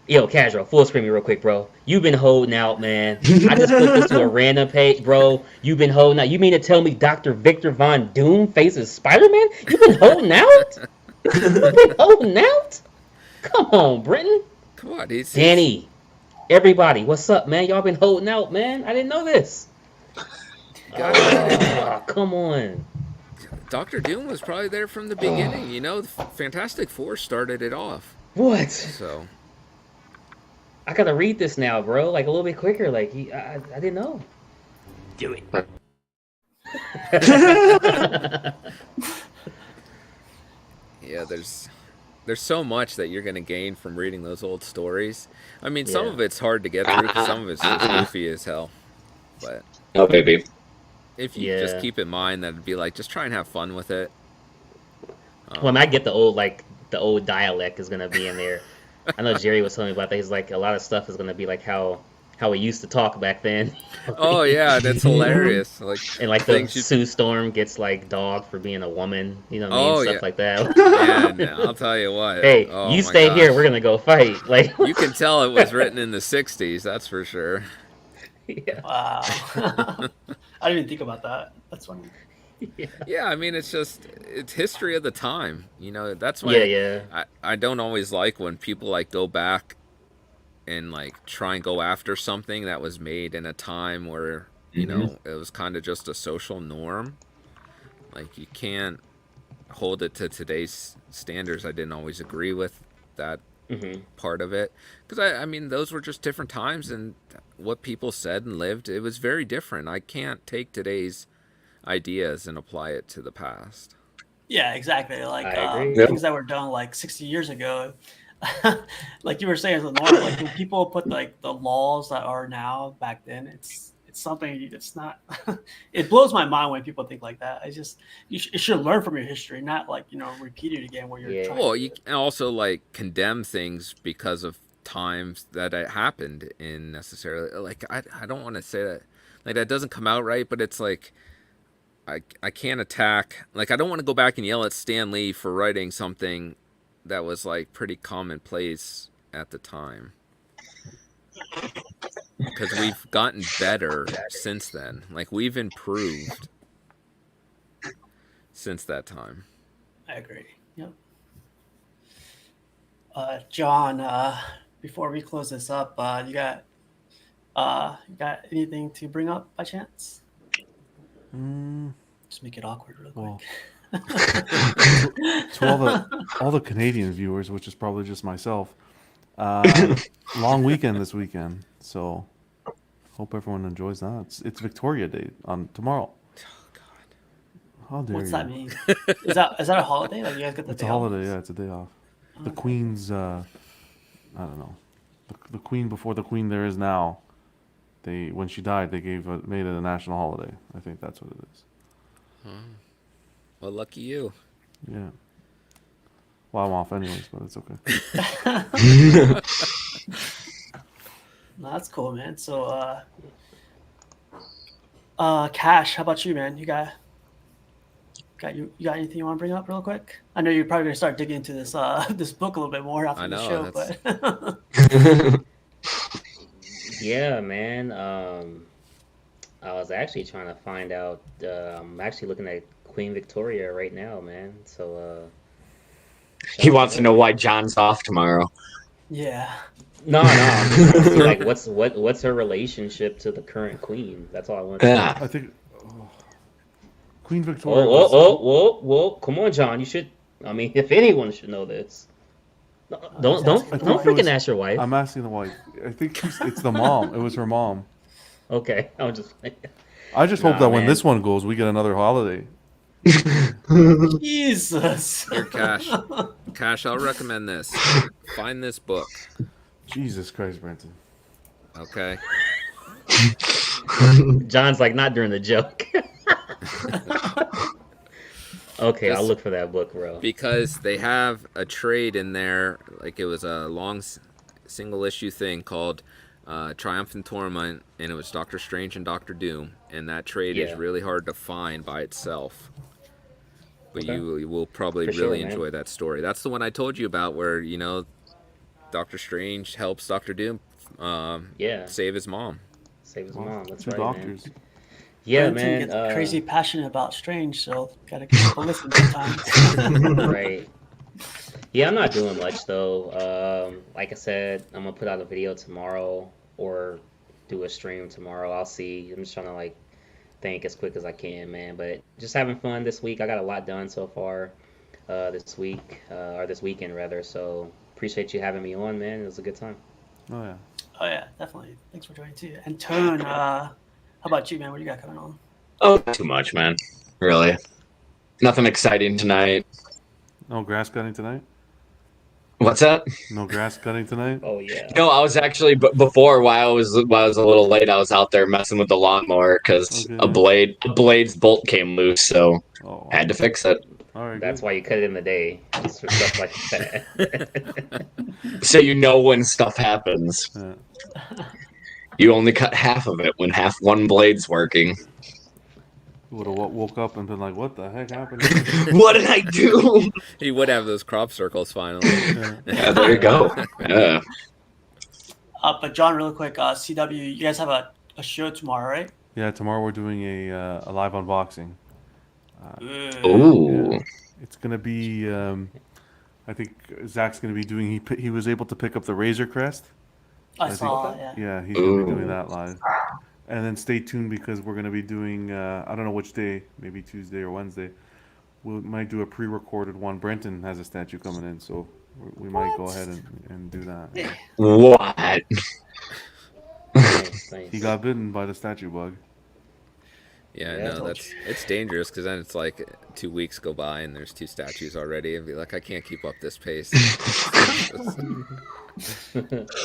yo, casual, full screen me real quick, bro. You've been holding out, man. I just put this to a random page, bro. You've been holding out. You mean to tell me Dr. Victor Von Doom faces Spider-Man? You've been holding out? You've been holding out? Come on, Brenton. come on, he's Danny, everybody, what's up, man? Y'all been holding out, man. I didn't know this. Oh, come on. Dr. Doom was probably there from the beginning. The Fantastic Four started it off. What? So I gotta read this now, bro. Like a little bit quicker. Like I didn't know. Do it. yeah, there's so much that you're gonna gain from reading those old stories. I mean, some Yeah. of it's hard to get through, 'cause some of it's just goofy as hell. But No, baby. if you just Yeah. keep in mind that it'd be like just try and have fun with it. Well, and I get the old dialect is gonna be in there. I know Jerry was telling me about that. He's like a lot of stuff is gonna be like how we used to talk back then. Oh yeah, that's hilarious. Like And like the things you. Sue Storm gets like dogged for being a woman, you know what I mean? Oh Stuff yeah, like that. man. I'll tell you what. Hey, Oh you my stay here, gosh. we're gonna go fight. Like You can tell it was written in the '60s. That's for sure. yeah. Wow. I didn't even think about that. That's funny. Yeah. Yeah, I mean, it's history of the time. That's Yeah, why yeah. I don't always like when people like go back and like try and go after something that was made in a time where it was kind of just a social norm. Like you can't hold it to today's standards. I didn't always agree with that part of it because I mean those were just different times, and what people said and lived, it was very different. I can't take today's ideas and apply it to the past. Yeah, exactly. Like I agree. Yep. things that were done like 60 years ago. Like you were saying, as a norm, like when people put like the laws that are now back then, it's something. It's not. It blows my mind when people think like that. You should learn from your history, not like repeat it again where you're Yeah. trying. Well, you can also like condemn things because of times that it happened in necessarily. Like I don't want to say that like that doesn't come out right, but it's like I can't attack. Like I don't want to go back and yell at Stan Lee for writing something that was like pretty commonplace at the time. Because we've gotten better since then. Like we've improved since that time. I agree. Yep. John, before we close this up, you got anything to bring up by chance? Just make it awkward real quick. Well, to all the Canadian viewers, which is probably just myself, long weekend this weekend. So hope everyone enjoys that. It's Victoria Day on tomorrow. Oh God. How dare What's you? that mean? Is that a holiday? Like you guys get the It's day a off? holiday. Yeah, it's a day off. The Okay. Queen's, I don't know, the Queen before the Queen there is now. When she died, they made it a national holiday. I think that's what it is. Well, lucky you. Yeah. Well, I'm off anyways, but it's okay. No, that's cool, man. So, Cash, how about you, man? You got anything you want to bring up real quick? I know you're probably gonna start digging into this this book a little bit more after I the know, show, but Yeah, man. I was actually trying to find out. I'm actually looking at Queen Victoria right now, man. So, He wants to know why John's off tomorrow. yeah. no. I'm just trying to see like what's her relationship to the current queen. That's all I want to know. Yeah. I think Queen Victoria. Whoa! Come on, John. You should. I mean, if anyone should know this, don't I think freaking it was- ask your wife. I'm asking the wife. I think it's the mom. It was her mom. Okay, I was just. I just hope Nah, that when man. this one goes, we get another holiday. Jesus. Here, Cash, I'll recommend this. Find this book. Jesus Christ, Brenton. Okay. John's like not during the joke. Okay, I'll Just- look for that book, bro. Because they have a trade in there, like it was a long single issue thing called Triumph and Torment, and it was Doctor Strange and Doctor Doom, and that trade is Yeah. really hard to find by itself. But Okay. you will probably For sure, really man. enjoy that story. That's the one I told you about where, Doctor Strange helps Doctor Doom Yeah, save his mom. save his mom. That's Two right, doctors. man. Yeah, Brenton man. gets crazy passionate about Strange, so gotta give it a listen sometimes. Right. Yeah, I'm not doing much though. Like I said, I'm gonna put out a video tomorrow or do a stream tomorrow. I'll see. I'm just trying to like think as quick as I can, man. But just having fun this week. I got a lot done so far this week or this weekend rather. So appreciate you having me on, man. It was a good time. Oh yeah. Oh yeah, definitely. Thanks for joining too. And Tone, how about you, man? What do you got coming on? Oh, not too much, man. Really. Nothing exciting tonight. No grass cutting tonight. What's that? No grass cutting tonight. Oh yeah. No, I was actually before while I was a little late. I was out there messing with the lawnmower because Okay, a blade's bolt came loose, so Oh, had to fix it. all right. That's good. why you cut it in the day. It's for stuff like that. So you know when stuff happens. Yeah. You only cut half of it when one blade's working. Would have woke up and been like, "What the heck happened?" What did I do? He would have those crop circles finally. Yeah. Yeah, there you go. Yeah. But John, real quick, CW, you guys have a show tomorrow, right? Yeah, tomorrow we're doing a live unboxing. Ooh. Yeah. It's gonna be. I think Zach's gonna be doing. He was able to pick up the Razor Crest. I think- saw, yeah. Yeah, he's gonna be doing Ooh. that live. And then stay tuned because we're gonna be doing. I don't know which day. Maybe Tuesday or Wednesday. We might do a pre-recorded one. Brenton has a statue coming in, so we might go ahead and do that. Yeah. What? Nice. He got bitten by the statue bug. Yeah, Yeah, I no, told it's dangerous because then it's like 2 weeks go by and there's 2 statues already, and be like, I can't keep up this pace.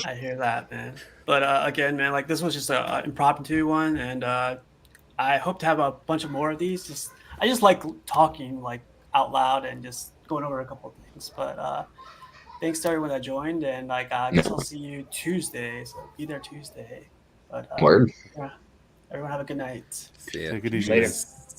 I hear that, man. But again, man, like this was just an impromptu one, and I hope to have a bunch of more of these. I just like talking like out loud and just going over a couple of things. But thanks to everyone that joined, and like I guess I'll see you Tuesday. So be there Tuesday. But Word. yeah, everyone have a good night. See ya. Take it easy. Later. guys.